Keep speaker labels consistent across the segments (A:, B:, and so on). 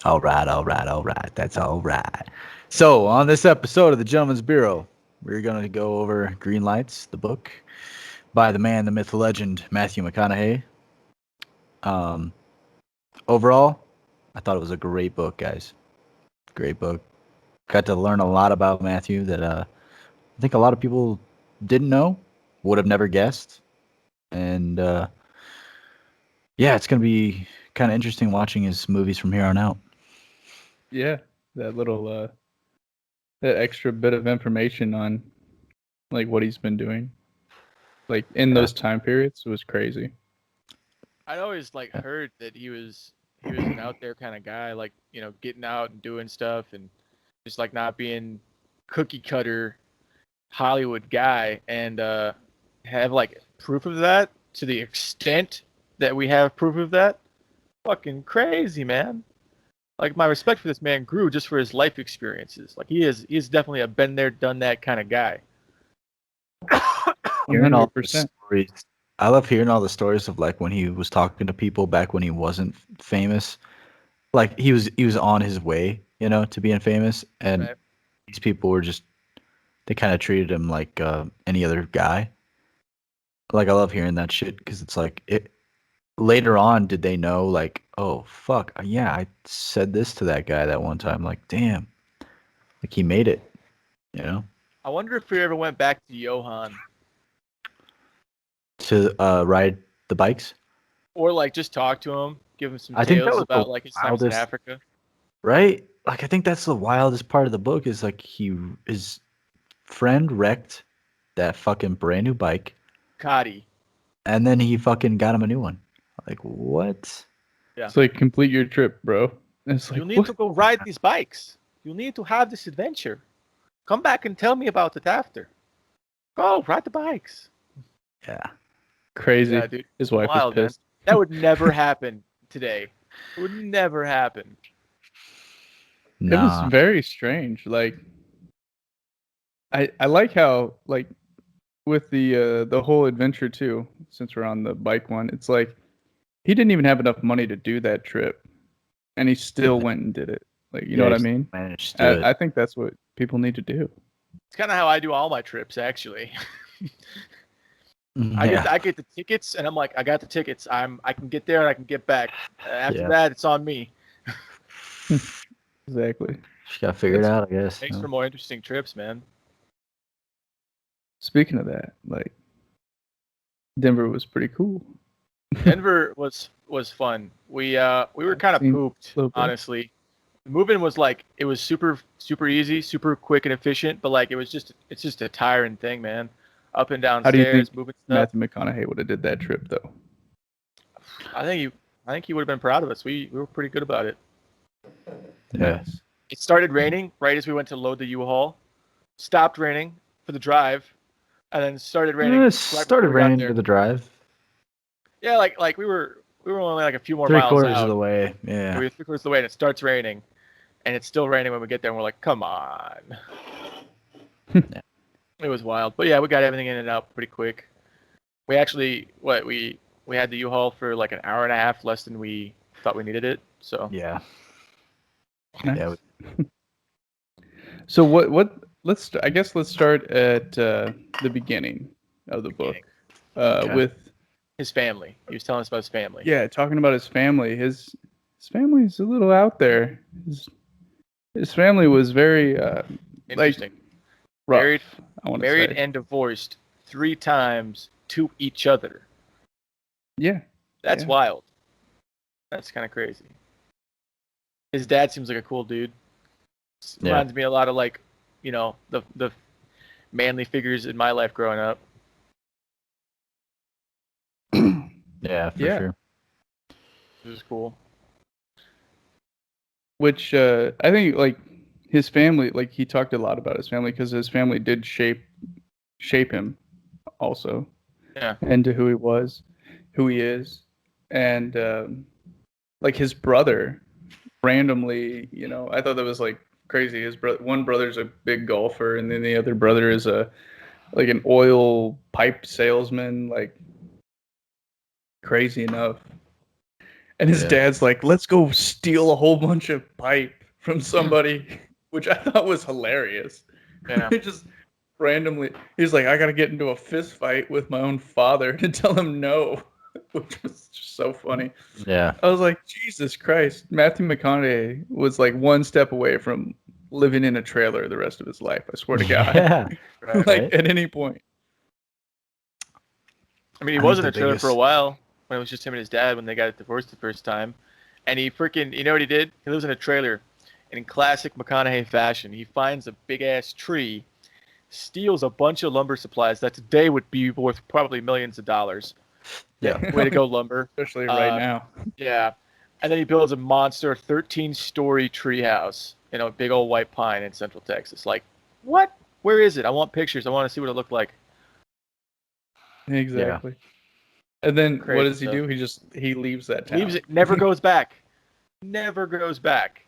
A: All right, all right, all right. That's all right. So, on this episode of the Gentleman's Bureau, we're going to go over Greenlights, the book by the man, the myth, the legend, Matthew McConaughey. Um, Overall, I thought it was a great book, guys. Great book. Got to learn a lot about Matthew that I think a lot of people didn't know, would have never guessed. And yeah, it's going to be kind of interesting watching his movies from here on out.
B: Yeah, that little that extra bit of information on like what he's been doing, like in those time periods, was crazy.
C: I'd always heard that he was an out there kind of guy, getting out and doing stuff and just not being cookie cutter Hollywood guy, and have proof of that to the extent that we have proof of that. Fucking crazy, man. Like, my respect for this man grew just for his life experiences. Like, he is definitely a been there, done that kind of guy.
A: Hearing all the
B: 100%.
A: stories, I love hearing all the stories of when he was talking to people back when he wasn't famous. Like he was on his way, to being famous, and
C: Right.
A: these people were just they kind of treated him like any other guy. Like I love hearing that shit because it's like it. Later on, did they know oh fuck yeah, I said this to that guy that one time. Like damn, like he made it, you know,
C: I wonder if we ever went back to Johan,
A: to ride the bikes.
C: or just talk to him, give him some
A: I think that
C: tales
A: was
C: about
A: the
C: his times in
A: wildest.
C: Africa.
A: Right? Like I think that's the wildest part of the book is his friend wrecked that fucking brand new bike
C: Cotty.
A: and then he fucking got him a new one. Like what?
C: Yeah.
B: It's like complete your trip, bro. It's like
C: You need
B: what?
C: to go ride these bikes. You need to have this adventure. Come back and tell me about it after. Go ride the bikes.
A: Yeah.
B: Crazy.
C: Yeah, dude.
B: His wife
C: Wild,
B: was
C: man.
B: pissed.
C: That would never happen today. It would never happen.
B: It was
A: Nah.
B: very strange. Like I like how with the whole adventure too, since we're on the bike one, it's like he didn't even have enough money to do that trip and he still went and did it. Like you know
A: Yeah,
B: what I
A: he
B: mean?
A: managed to do it.
B: I think that's what people need to do.
C: It's kind of how I do all my trips, actually. I
A: Yeah.
C: get the tickets, and I'm like, I got the tickets. I can get there and I can get back. After
A: Yeah.
C: that, it's on me.
B: Exactly.
A: Just gotta figure it out, I guess.
C: Makes for more interesting trips, man.
B: Speaking of that, like Denver was pretty cool.
C: Denver was fun. We were kind of
B: Seen
C: pooped,
B: a little bit.
C: honestly. The moving was it was super easy, super quick and efficient, but it's just a tiring thing, man. Up and down
B: How do you
C: stairs,
B: think
C: moving stuff.
B: Matthew McConaughey would have did that trip though?
C: I think he would have been proud of us. We were pretty good about it.
A: Yeah.
B: Nice.
C: It started raining right as we went to load the U-Haul. Stopped raining for the drive, and then started raining.
A: It
C: right
A: started
C: before we got
A: raining
C: there.
A: to the drive.
C: Yeah, we were only a few more
A: Three
C: miles
A: quarters
C: out.
A: of the way. Yeah.
C: We were 3/4 of the way, and it starts raining, and it's still raining when we get there. And we're like, come on.
A: Yeah.
C: It was wild, but yeah, we got everything in and out pretty quick. We actually we had the U-Haul for an hour and a half less than we thought we needed it. So
A: Yeah.
B: Nice.
A: Yeah.
B: So what? I guess let's start at the beginning of the book
A: Okay.
B: with
C: his family. He was telling us about his family.
B: yeah, talking about his family. His family's a little out there. His family was very
C: Interesting.
B: rough.
C: Married-
B: I want to
C: Married
B: say.
C: and divorced 3 times to each other.
B: Yeah.
C: That's
B: Yeah.
C: wild. That's kind of crazy. His dad seems like a cool dude.
A: Yeah.
C: Reminds me a lot of the manly figures in my life growing up.
A: Yeah, for
B: Yeah.
A: sure.
C: It was cool.
B: Which I think his family, he talked a lot about his family because his family did shape him also.
C: Yeah.
B: Into who he was, who he is, and his brother randomly, I thought that was crazy. His one brother's a big golfer, and then the other brother is an oil pipe salesman, crazy enough. And his
A: Yeah.
B: dad's like, let's go steal a whole bunch of pipe from somebody, which I thought was hilarious.
C: Yeah.
B: He just randomly, he's like, I got to get into a fist fight with my own father to tell him no, which was just so funny.
A: Yeah.
B: I was like, Jesus Christ. Matthew McConaughey was like one step away from living in a trailer the rest of his life. I swear to God.
A: Yeah.
B: Like
A: Right.
B: at any point.
C: I mean, he
A: I
C: was
A: think
C: in a
A: the
C: trailer for a
A: biggest-
C: while when it was just him and his dad when they got divorced the first time. And he freaking, you know what he did? He lives in a trailer. And in classic McConaughey fashion, he finds a big ass tree, steals a bunch of lumber supplies that today would be worth probably millions of dollars.
A: Yeah.
C: Way to go, lumber.
B: Especially right now.
C: Yeah. And then he builds a monster 13-story treehouse in a big old white pine in Central Texas. Like, what? Where is it? I want pictures. I want to see what it looked like.
B: Exactly. And then
C: Crazy
B: what does he
C: stuff.
B: do? He leaves that town.
C: Leaves it, never goes back. Never goes back.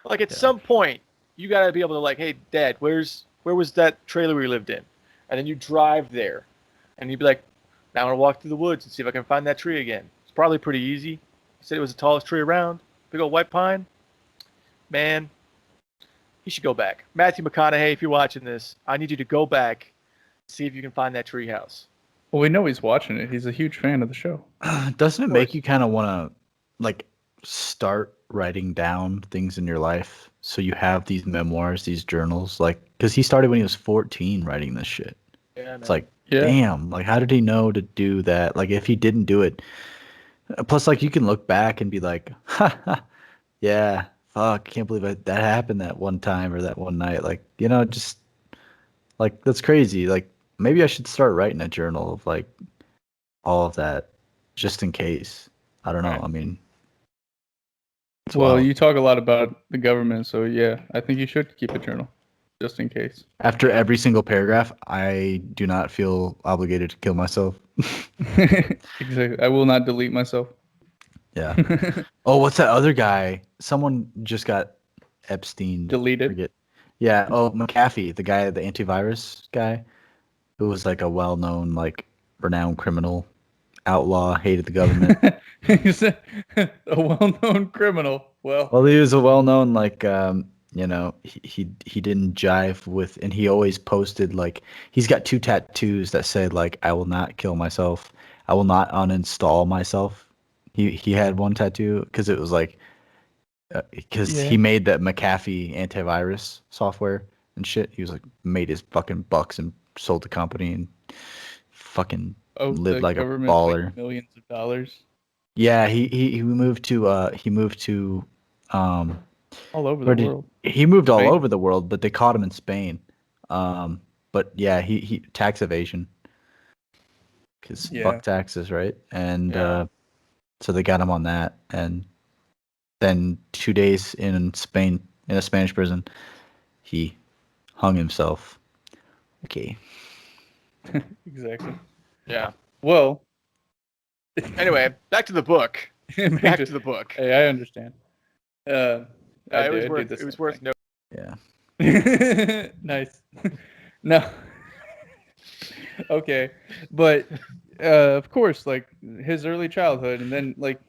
C: Like at some point, you gotta be able to like, hey, Dad, where was that trailer we lived in? And then you drive there, and you'd be like, now I'm gonna walk through the woods and see if I can find that tree again. It's probably pretty easy. He said it was the tallest tree around, big old white pine. Man, you should go back. Matthew McConaughey, if you're watching this, I need you to go back, see if you can find that tree house.
B: Well, we know he's watching it. He's a huge fan of the show.
A: Doesn't it
C: Of
A: make
C: course.
A: you kind of want to like start writing down things in your life so you have these memoirs, these journals? Like, because he started when he was 14 writing this shit.
C: Yeah,
A: It's like,
B: Yeah.
A: damn, like, how did he know to do that? Like, if he didn't do it, plus, like, you can look back and be like, yeah, fuck, can't believe that happened that one time or that one night. Like, just like, that's crazy. Like, maybe I should start writing a journal of like all of that just in case. I don't know.
C: Right.
A: I mean, it's
B: Well,
A: wild.
B: you talk a lot about the government, so yeah, I think you should keep a journal, just in case.
A: After every single paragraph, I do not feel obligated to kill myself.
B: Exactly. I will not delete myself.
A: Yeah. Oh, what's that other guy? Someone just got Epstein.
B: Deleted.
A: Forget. Yeah. Oh, McAfee, the guy, the antivirus guy, who was like a well-known, like renowned criminal, outlaw, hated the government.
B: He's a well-known criminal. Well,
A: Well, he was a well-known he didn't jive with, and he always posted like he's got 2 tattoos that said like I will not kill myself, I will not uninstall myself. He had one tattoo because it was like because
B: Yeah.
A: he made that McAfee antivirus software and shit. He was like made his fucking bucks and sold the company and fucking lived
B: the
A: like a
B: government
A: baller.
B: like millions of dollars
A: Yeah, he moved to
B: all over
A: where
B: the
A: did
B: world.
A: he moved all
B: Spain.
A: over the world, but they caught him in Spain. But yeah, he tax evasion because
B: Yeah.
A: fuck taxes, right? And
C: Yeah.
A: so they got him on that, and then 2 days in Spain in a Spanish prison, he hung himself. Okay.
B: Exactly.
C: Yeah.
B: Well,
C: Anyway, back to the book.
B: it
C: Back
B: makes
C: to the
B: it-
C: book.
B: Hey, I understand. I
C: It
B: do
C: was
B: the
C: worth. It
B: same
C: was worth
B: thing.
C: no.
A: Yeah.
B: Nice. No. Okay, but of course, like his early childhood, and then like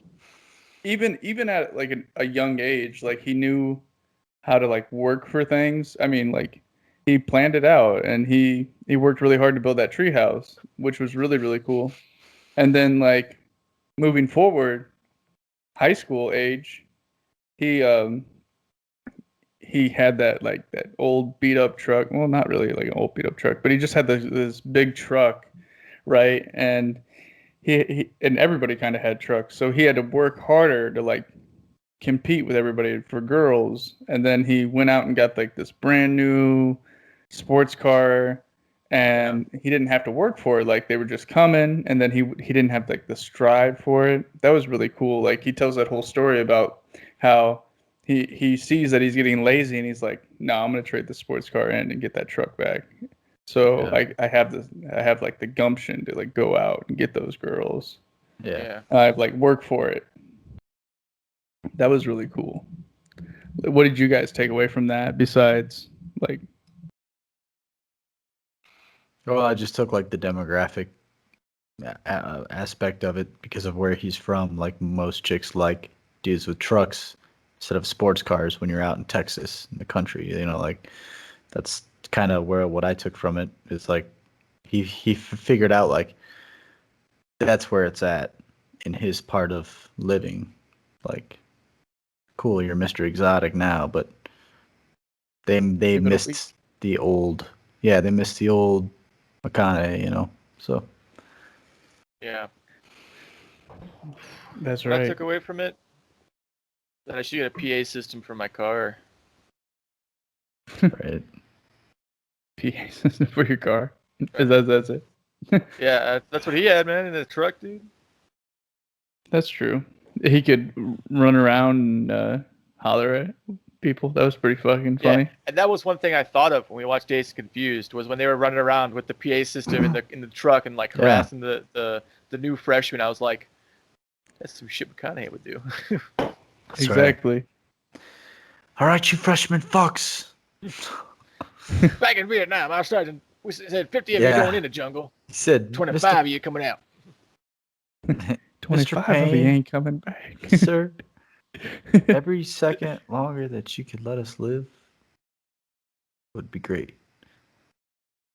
B: even at like a young age, like he knew how to like work for things. I mean, like he planned it out, and he worked really hard to build that treehouse, which was really really cool. And then like moving forward, high school age, he had that old beat up truck. Well, not really like an old beat up truck, but he just had this big truck, right? And he and everybody kind of had trucks, so he had to work harder to like compete with everybody for girls. And then he went out and got like this brand new sports car, and he didn't have to work for it. Like they were just coming, and then he didn't have like the strive for it. That was really cool. Like he tells that whole story about how he sees that he's getting lazy, and he's like, no, I'm gonna trade the sports car in and get that truck back. So
A: Yeah.
B: I have like the gumption to like go out and get those girls.
A: Yeah.
B: I've like worked for it. That was really cool. What did you guys take away from that besides like
A: Well, I just took like the demographic aspect of it because of where he's from. Like most chicks like dudes with trucks instead of sports cars when you're out in Texas in the country. Like that's kind of where what I took from it is like he figured out like that's where it's at in his part of living. Like, cool, you're Mr. Exotic now, but they missed the old. Yeah, they missed the old McConaughey. So.
C: Yeah.
B: That's
C: What
B: right.
C: I took away from it that I should get a PA system for my car.
A: Right.
B: PA system for your car. That's it?
C: Yeah, that's what he had, man, in the truck, dude.
B: That's true. He could run around and holler at people. That was pretty fucking funny.
C: Yeah, and that was one thing I thought of when we watched Dazed and Confused was when they were running around with the PA system in the truck and like harassing the new freshman. I was like, that's some shit McConaughey would do.
B: Exactly.
A: Right. All right, you freshman fucks.
C: Back in Vietnam, our sergeant, we said 50 of you going in the jungle.
A: He said
C: 25 of you coming out.
B: 25 of you ain't coming back.
A: Sir, every second longer that you could let us live would be great.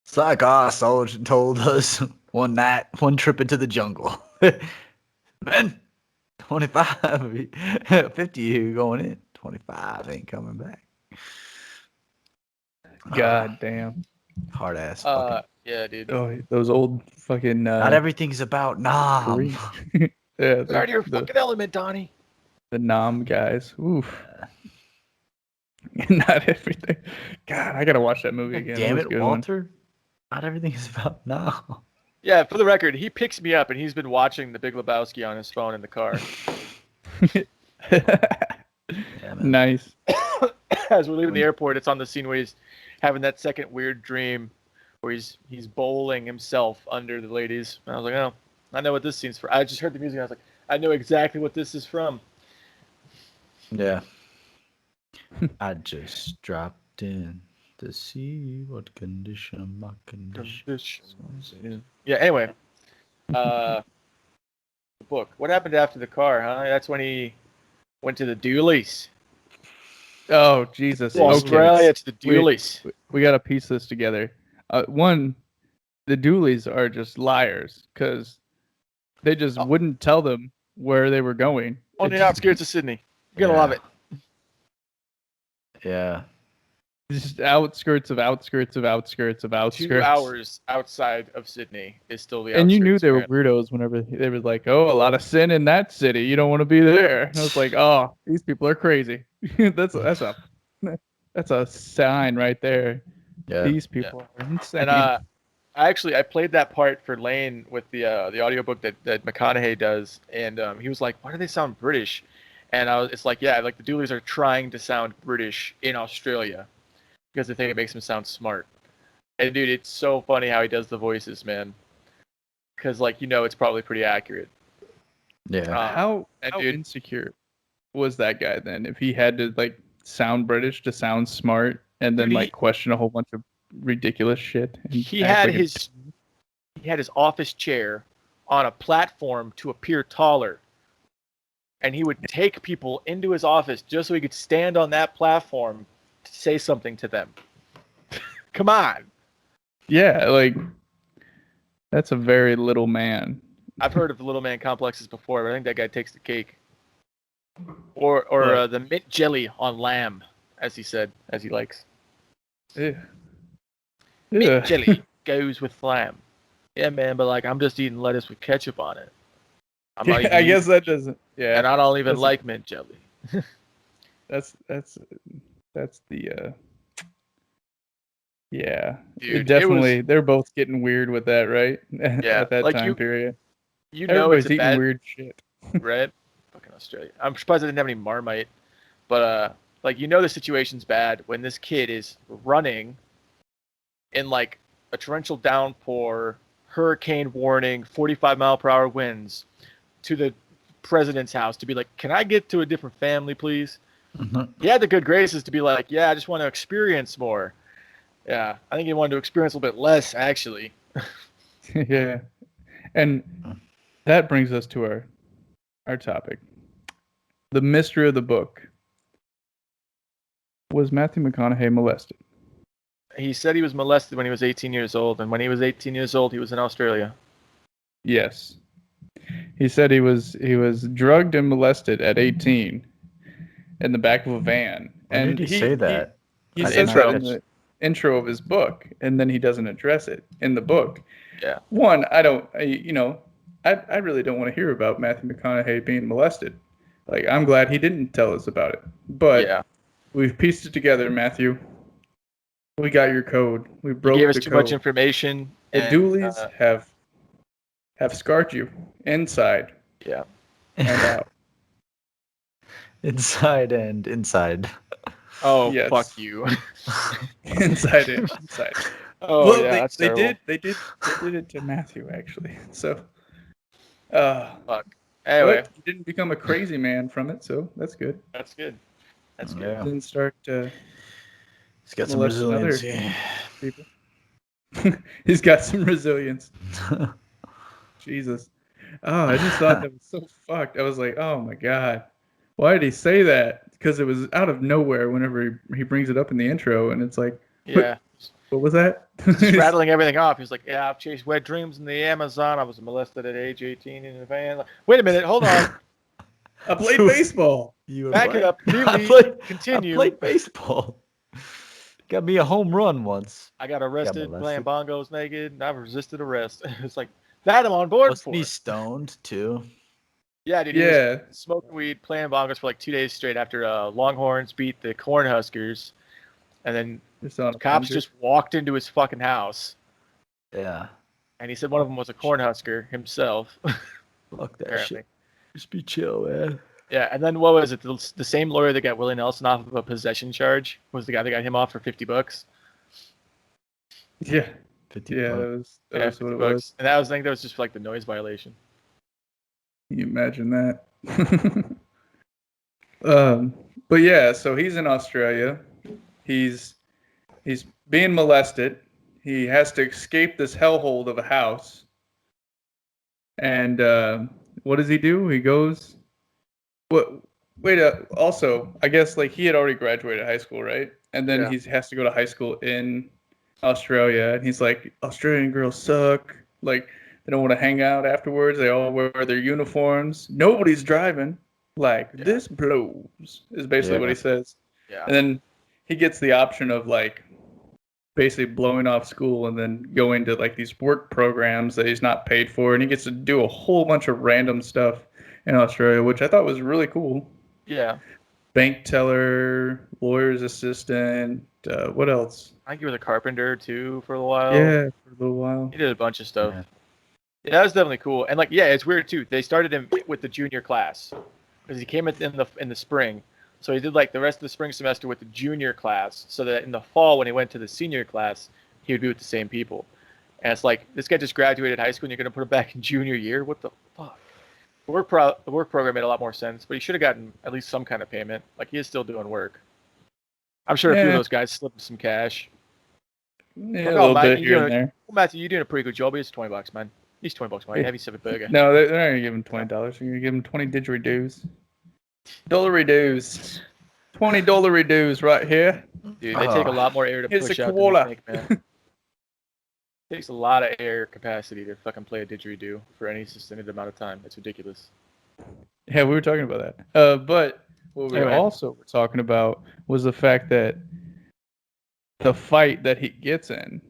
A: It's like our sergeant told us one night, one trip into the jungle. Man, 25 of you, 50 of you going in. 25 ain't coming back.
B: God damn.
A: Hard ass.
C: Yeah, dude.
B: Oh, those old fucking.
A: Not everything's about Nam.
B: Yeah,
C: Get out of your fucking element, Donnie.
B: The Nam guys. Oof. Not everything. God, I gotta watch that movie again.
A: Damn
B: That was a
A: it,
B: good one.
A: Walter. Not everything is about Nam.
C: Yeah, for the record, he picks me up and he's been watching The Big Lebowski on his phone in the car.
A: Yeah,
B: Nice.
C: As we're leaving the airport, it's on the scene where he's having that second weird dream where he's bowling himself under the ladies. And I was like, oh, I know what this scene's for. I just heard the music and I was like, I know exactly what this is from.
A: Yeah. I just dropped in to see what condition my condition.
C: Yeah, anyway. The book. What happened after the car, huh? That's when he went to the Doolies.
B: Oh, Jesus.
C: Australia to the Doolies.
B: We got to piece this together. One, the Doolies are just liars because they just wouldn't tell them where they were going.
C: On the outskirts of Sydney. You're going to love it.
A: Yeah.
B: Just outskirts of outskirts of outskirts of outskirts.
C: 2 hours outside of Sydney is still the outskirts.
B: And you knew they were weirdos whenever they were like, oh, a lot of sin in that city. You don't want to be there. And I was like, oh, these people are crazy. that's a sign right there.
A: Yeah.
B: These people are insane.
C: And I played that part for Lane with the audiobook that McConaughey does, and he was like, why do they sound British? And it's like, yeah, like the Doolies are trying to sound British in Australia because they think it makes them sound smart. And dude, it's so funny how he does the voices, man. Because it's probably pretty accurate.
A: Yeah.
B: How insecure was that guy then? If he had to sound British to sound smart and then question a whole bunch of ridiculous shit.
C: He had his office chair on a platform to appear taller. And he would take people into his office just so he could stand on that platform to say something to them. Come on.
B: Yeah, that's a very little man.
C: I've heard of the little man complexes before, but I think that guy takes the cake. Or the mint jelly on lamb, as he said, as he likes.
B: Yeah.
C: Mint jelly goes with lamb. Yeah, man, but I'm just eating lettuce with ketchup on it.
B: I guess that doesn't. Yeah.
C: And I don't even like mint jelly.
B: That's the. Yeah.
C: Dude,
B: definitely. They're both getting weird with that, right?
C: Yeah.
B: At that time period.
C: Everybody's
B: it's eating weird shit.
C: Right? Fucking Australia. I'm surprised I didn't have any Marmite. But the situation's bad when this kid is running in a torrential downpour, hurricane warning, 45-mile-per-hour winds to the president's house to be like, can I get to a different family, please?
A: Mm-hmm.
C: He had the good graces to be like, yeah, I just want to experience more. Yeah, I think he wanted to experience a little bit less, actually.
B: Yeah. And that brings us to our topic. The mystery of the book. Was Matthew McConaughey molested?
C: He said he was molested when he was 18 years old, and when he was 18 years old, he was in Australia.
B: Yes. He said he was drugged and molested at 18 in the back of a van.
A: When
B: And
A: did he say that?
B: He
A: I
B: says
A: did
B: that
A: not
B: in
A: catch-
B: the intro of his book, and then he doesn't address it in the book.
C: Yeah.
B: One, I really don't want to hear about Matthew McConaughey being molested. Like, I'm glad he didn't tell us about it. But
C: Yeah.
B: we've pieced it together, Matthew. We got your code. We broke
C: He gave us
B: the
C: too
B: code.
C: much information.
B: The
C: and,
B: Doolies have scarred you inside
C: Yeah.
B: and out.
A: Inside and inside.
C: Oh,
B: Yes.
C: fuck you.
B: Inside and inside.
C: Oh,
B: Well,
C: yeah, that's
B: they
C: terrible.
B: did it to Matthew, actually. So,
C: Fuck. Anyway,
B: but he didn't become a crazy man from it, so that's good.
C: that's good. That's good.
A: Yeah.
B: Didn't start
A: He's got some
B: molesting other
A: resilience.
B: people. He's got some resilience. Jesus. Oh, I just thought that was so fucked. I was like, oh my God. Why did he say that? Because it was out of nowhere whenever he brings it up in the intro, and it's like,
C: Yeah.
B: what was that?
C: Just rattling everything off. He's like, yeah, I've chased wet dreams in the Amazon. I was molested at age 18 in a van. Like, wait a minute. Hold on.
B: I played baseball.
C: Back it up.
A: I
C: Delete. Continue.
A: played baseball. Got me a home run once.
C: I got arrested
A: molested.
C: playing bongos naked, and I've resisted arrest. It's like, that I'm on board
A: Wasn't
C: for.
A: he stoned too?
C: Yeah, dude. He
B: Yeah.
C: was smoking weed, playing bongos for like 2 days straight after Longhorns beat the Cornhuskers. And then
B: Just on a
C: cops
B: bender.
C: just walked into his fucking house.
A: Yeah.
C: And he said one of them was a Cornhusker himself.
A: Fuck that
C: Apparently.
A: shit. Just be chill, man.
C: Yeah, and then what was it? The same lawyer that got Willie Nelson off of a possession charge was the guy that got him off for $50.
B: Yeah.
A: 50
B: Yeah,
A: bucks.
B: that was what
C: 50
B: it
C: bucks.
B: was.
C: And that was, I think that was just like the noise violation.
B: Can you imagine that? But yeah, so he's in Australia. He's being molested. He has to escape this hellhole of a house. And what does he do? He goes. What? Wait. Also, I guess like he had already graduated high school, right? And then
C: Yeah.
B: he has to go to high school in Australia. And he's like, Australian girls suck. Like they don't want to hang out afterwards. They all wear their uniforms. Nobody's driving. Like
C: Yeah.
B: this blows is basically what he says.
C: Yeah.
B: And then he gets the option of like basically blowing off school and then going to like these work programs that he's not paid for, and he gets to do a whole bunch of random stuff in Australia, which I thought was really cool.
C: Yeah.
B: Bank teller, lawyer's assistant, what else?
C: I think he was a carpenter too for a while.
B: Yeah, for a little while.
C: He did a bunch of stuff.
A: Yeah.
C: Yeah, that was definitely cool. And like, yeah, it's weird too. They started him with the junior class because he came in the spring. So he did like the rest of the spring semester with the junior class, so that in the fall when he went to the senior class, he would be with the same people. And it's like, this guy just graduated high school and you're gonna put him back in junior year? What the fuck? The work program made a lot more sense, but he should have gotten at least some kind of payment. Like he is still doing work. I'm sure a few of
B: Yeah.
C: those guys slipped some cash.
B: Yeah, a
C: Oh,
B: little
C: Mike,
B: bit
C: you
B: here
C: doing-
B: and there.
C: Well, Matthew, you're doing a pretty good job. It's $20, man. He's $20, man.
B: Yeah.
C: Have yourself a burger.
B: No, they're not gonna give him $20. They're gonna give him 20 didgeridoos. Dollaridoos. $20 right here.
C: Dude, they take a lot more air to
B: Here's
C: push
B: a
C: out
B: koala.
C: than you think, man. Takes a lot of air capacity to fucking play a didgeridoo for any sustained amount of time. It's ridiculous.
B: Yeah, we were talking about that. But what we
C: Anyway.
B: also were talking about was the fact that the fight that he gets in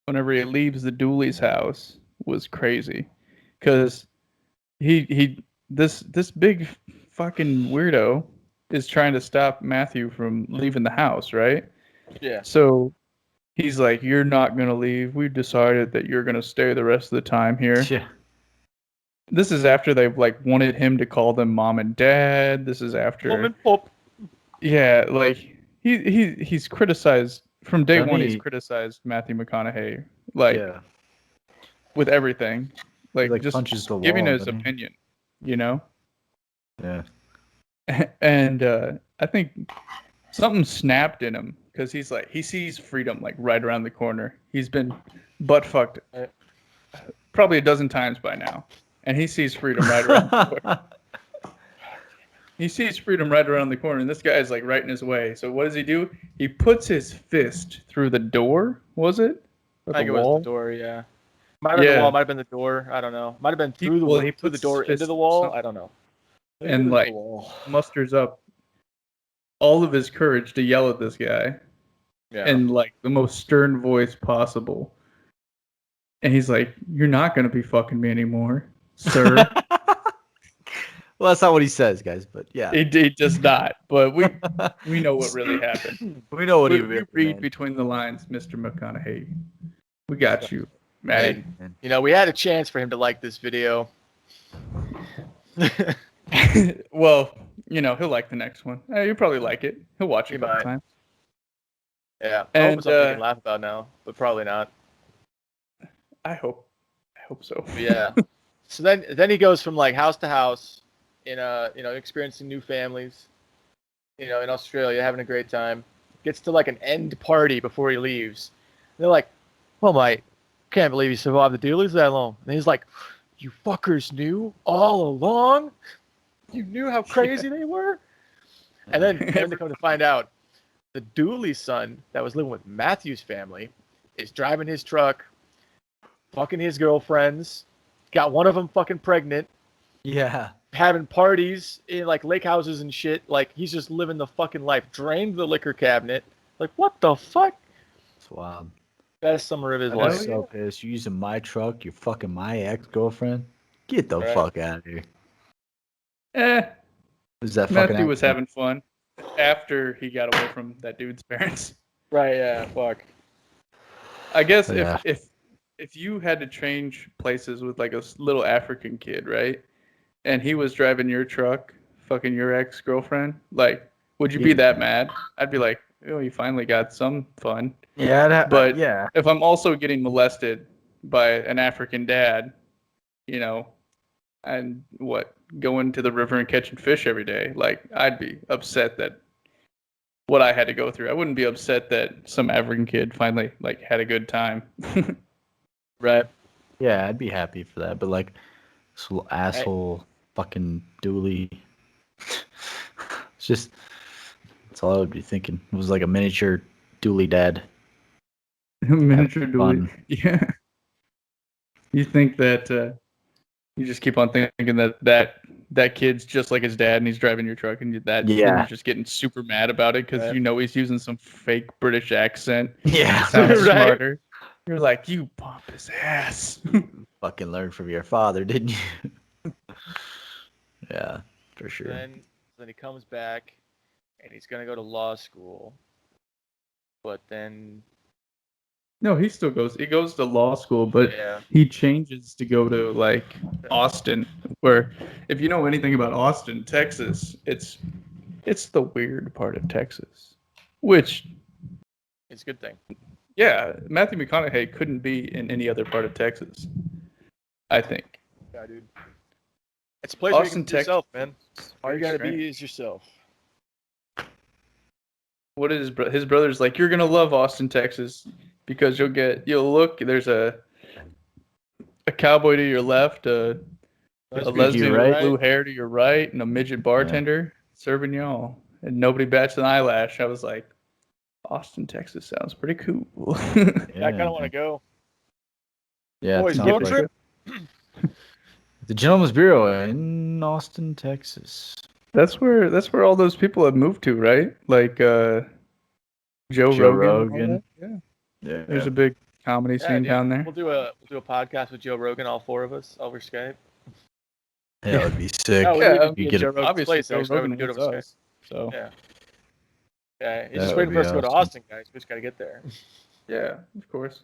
B: whenever he leaves the Dooley's house was crazy, because this big fucking weirdo is trying to stop Matthew from leaving the house, right?
C: Yeah.
B: So he's like, "You're not gonna leave. We've decided that you're gonna stay the rest of the time here."
A: Yeah.
B: This is after they've like wanted him to call them mom and dad. This is after,
C: Mom and pop.
B: yeah, like he's criticized from day
A: Doesn't
B: one.
A: he-
B: He's criticized Matthew McConaughey like
A: Yeah.
B: with everything, like,
A: like,
B: just
A: punches the
B: giving
A: wall,
B: his
A: doesn't he?
B: opinion, you know.
A: Yeah.
B: And I think something snapped in him because he's like he sees freedom like right around the corner. He's been butt fucked probably a dozen times by now, and he sees Freedom right around the corner. He sees Freedom right around the corner, and this guy's like right in his way. So what does he do? He puts his fist through the door. Was it? Or
C: I think
B: the
C: it was
B: wall?
C: the door. Yeah. Might have been the wall. Might have been the door. I don't know. Might have been through
B: he
C: through the
B: puts
C: door
B: his fist
C: into the
B: through
C: wall.
B: something.
C: I don't know.
B: And like musters up all of his courage to yell at this guy in like the most stern voice possible. And he's like, "You're not gonna be fucking me anymore, sir."
A: Well, that's not what he says, guys, but yeah.
B: He does not. But we know what really happened.
A: We know what he
B: We
A: really
B: read
A: meant.
B: between the lines, Mr. McConaughey. We got you, Maddie.
C: And, you know, we had a chance for him to like this video.
B: Well, you know, he'll like the next one. He'll probably like it. He'll watch it
C: He
B: a couple
C: might.
B: times.
C: Yeah. I
B: And,
C: hope it's something we can laugh about now, but probably not.
B: I hope so.
C: But yeah. So then he goes from like house to house in experiencing new families, in Australia, having a great time. Gets to like an end party before he leaves. And they're like, "Well, mate, can't believe you survived the dealies that long." And he's like, "You fuckers knew all along? You knew how crazy they were?" And then they come to find out the Dooley son that was living with Matthew's family is driving his truck, fucking his girlfriends, got one of them fucking pregnant,
A: Yeah.
C: having parties in like lake houses and shit. Like he's just living the fucking life. Drained the liquor cabinet. Like what the fuck?
A: It's wild.
C: Best summer of his
A: I'm
C: life.
A: so pissed. You're using my truck. You're fucking my ex-girlfriend. Get the
C: Right.
A: fuck out of here. Is that
B: Matthew
A: fucking
B: was having fun after he got away from that dude's parents.
C: Right? Yeah. Fuck.
B: I guess
A: Yeah.
B: if you had to change places with like a little African kid, right? And he was driving your truck, fucking your ex-girlfriend, like, would you be that mad? I'd be like, oh, you finally got some fun.
A: Yeah.
B: But
A: yeah.
B: if I'm also getting molested by an African dad, you know, and going to the river and catching fish every day, like, I'd be upset that what I had to go through. I wouldn't be upset that some African kid finally like had a good time.
C: Right.
A: Yeah, I'd be happy for that. But like, this little asshole fucking Dooley. It's just, that's all I would be thinking. It was like a miniature Dooley dad.
B: Miniature Dooley.
A: Fun.
B: Yeah. You think that you just keep on thinking that kid's just like his dad and he's driving your truck and then you're just getting super mad about it because you know he's using some fake British accent.
A: Yeah.
B: Sounds
C: Right.
B: smarter. You're like, you bump his ass.
A: Fucking learned from your father, didn't you? Yeah, for sure.
C: Then he comes back, and he's gonna go to law school. But then
B: No, he still goes. He goes to law school, but he changes to go to like Austin, where if you know anything about Austin, Texas, it's the weird part of Texas, which
C: it's a good thing.
B: yeah, Matthew McConaughey couldn't be in any other part of Texas. I think.
C: Yeah, dude. It's a place where you
B: Austin,
C: can be yourself, man. All you gotta
B: strange.
C: be is yourself.
B: What is his brother's like? You're gonna love Austin, Texas, because you'll look. There's a cowboy to your left, a lesbian with blue hair to your right, and a midget bartender serving y'all, and nobody bats an eyelash. I was like, Austin, Texas sounds pretty cool.
C: I kind of want to go.
A: Yeah,
C: Boys,
A: it's
C: road
A: not
C: trip.
A: the Gentleman's Bureau in Austin, Texas.
B: That's where all those people have moved to, right? Like Joe Rogan. Yeah. There's a big comedy scene down there.
C: We'll do a podcast with Joe Rogan, all four of us over Skype.
A: Yeah, that would be sick.
C: No,
B: Yeah,
C: you get Joe Rogan's
B: obviously
C: place,
B: Joe
C: so I
B: Rogan
C: would do it
B: was
C: over Skype.
B: us. So
C: Yeah, he's
A: That
C: just
A: would
C: waiting for
A: be
C: us to go to
A: awesome.
C: Austin, guys. We just gotta get there.
B: yeah, of course.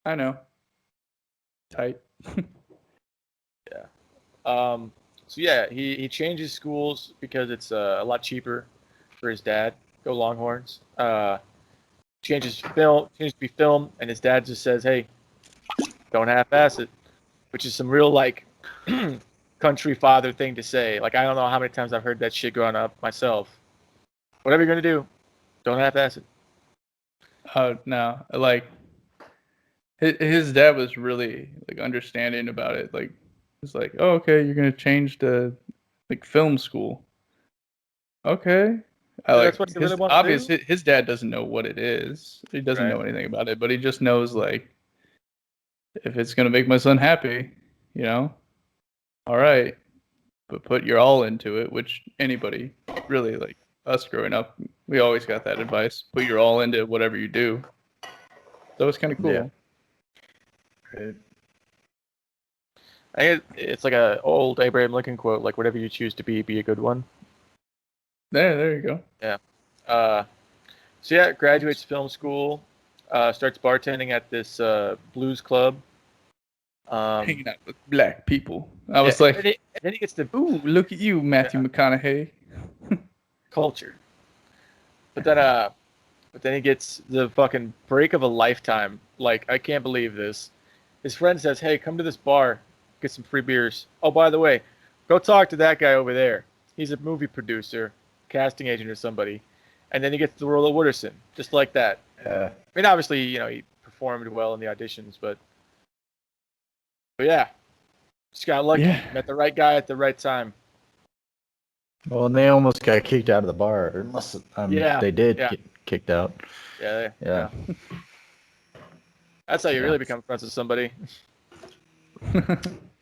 B: I know. Tight.
C: So yeah, he changes schools because it's a lot cheaper for his dad. Go Longhorns. Changes to be film, and his dad just says, "Hey, don't half-ass it," which is some real like country father thing to say. Like I don't know how many times I've heard that shit growing up myself. Whatever you're gonna do, don't half-ass it.
B: No, like his dad was really like understanding about it. Like it's like, oh, okay, you're gonna change to like film school. Okay. I
C: Yeah,
B: like
C: that's what he
B: his
C: really wants to
B: obvious
C: do.
B: his dad doesn't know what it is. He doesn't
C: Right.
B: know anything about it, but he just knows like if it's gonna make my son happy, you know, all right. But put your all into it, which anybody really like us growing up, we always got that advice. Put your all into whatever you do. So it's kind of
A: Yeah.
B: cool.
A: Right.
C: I think it's like a old Abraham Lincoln quote, like whatever you choose to be a good one.
B: There you go.
C: Yeah. So yeah, graduates film school, starts bartending at this blues club.
B: Hanging out with black people. I
C: Yeah,
B: was
C: and
B: like,
C: then he gets the
B: ooh, look at you, Matthew McConaughey.
C: culture, but then he gets the fucking break of a lifetime. Like, I can't believe this. His friend says, "Hey, come to this bar, get some free beers. Oh, by the way, go talk to that guy over there. He's a movie producer, casting agent, or somebody." And then he gets the role of Wooderson, just like that.
A: Yeah.
C: I mean, obviously, he performed well in the auditions, but yeah, just got lucky.
B: Yeah.
C: Met the right guy at the right time.
A: Well, and they almost got kicked out of the bar, unless
C: Yeah,
A: they did
C: yeah.
A: get kicked out.
C: Yeah,
A: Yeah.
C: That's how you
A: Yeah.
C: really become friends with somebody.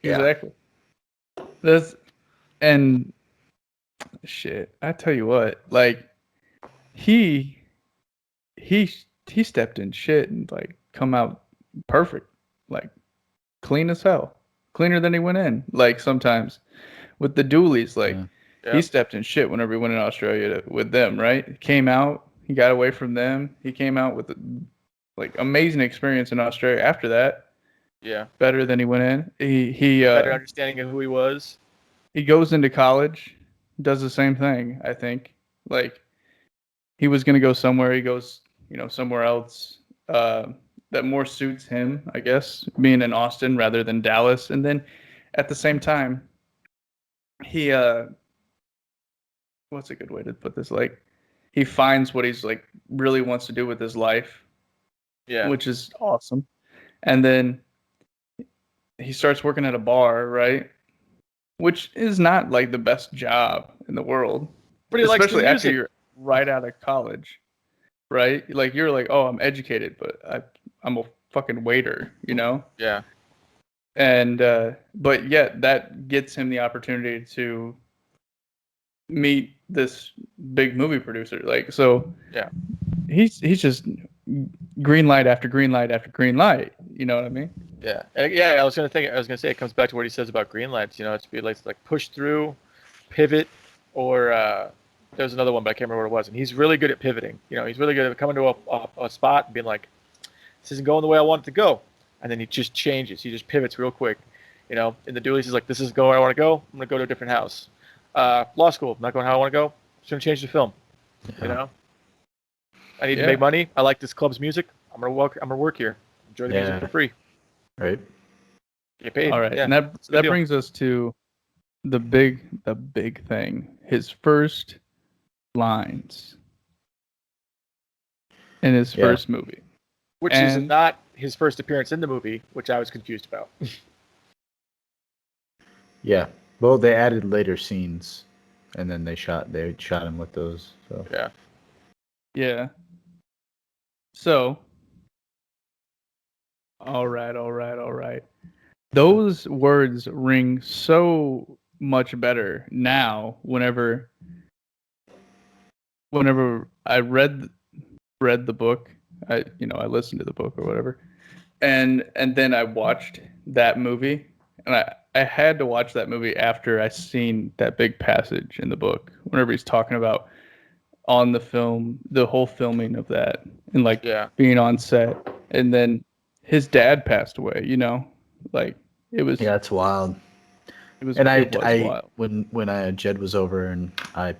B: Exactly. That's and shit. I tell you what, like he he stepped in shit and like come out perfect, like clean as hell, cleaner than he went in. Like sometimes with the Doolies, like
C: Yeah.
B: he stepped in shit whenever he went in Australia with them. Right, came out, he got away from them. He came out with like amazing experience in Australia. After that,
C: Yeah.
B: better than he went in. He
C: Better understanding of who he was.
B: he goes into college, does the same thing. I think like he was gonna go somewhere. He goes, somewhere else that more suits him. I guess being in Austin rather than Dallas. And then at the same time, he what's a good way to put this? Like he finds what he's like really wants to do with his life,
C: Yeah.
B: which is awesome. And then he starts working at a bar, right? Which is not like the best job in the world,
C: But he likes the
B: especially after
C: music.
B: you're right out of college, right? Like you're like, oh, I'm educated, but I'm a fucking waiter,
C: Yeah.
B: And but yet that gets him the opportunity to meet this big movie producer. Like so,
C: Yeah.
B: he's just green light after green light after green light. You know what I mean?
C: Yeah. Yeah. I was gonna say it comes back to what he says about Greenlights. It's be like push through, pivot, or there's another one, but I can't remember what it was. And he's really good at pivoting. He's really good at coming to a spot and being like, "This isn't going the way I want it to go," and then he just changes. He just pivots real quick. In the Doolies, he's like, "This isn't going where I want to go. I'm gonna go to a different house." Law school, not going how I want to go. Just gonna change the film.
A: Yeah.
C: I need to
B: Yeah.
C: make money. I like this club's music. I'm gonna work here. Enjoy the music for free.
A: Right.
C: Get paid.
B: All right,
C: Yeah.
B: and that
C: deal.
B: brings us to the big thing. His first lines in his
A: Yeah.
B: first movie.
C: Which is
B: And-
C: not his first appearance in the movie, which I was confused about.
A: Yeah. Well, they added later scenes, and then they shot him with those. So
C: Yeah.
B: Yeah. So, all right. Those words ring so much better now whenever I read the book, I listened to the book or whatever. And then I watched that movie, and I had to watch that movie after I seen that big passage in the book whenever he's talking about on the film, the whole filming of that, and like
C: Yeah.
B: being on set, and then his dad passed away. Like it was.
A: yeah, it's wild.
B: It was.
A: And
B: It was
A: I
B: wild.
A: when Jed was over and I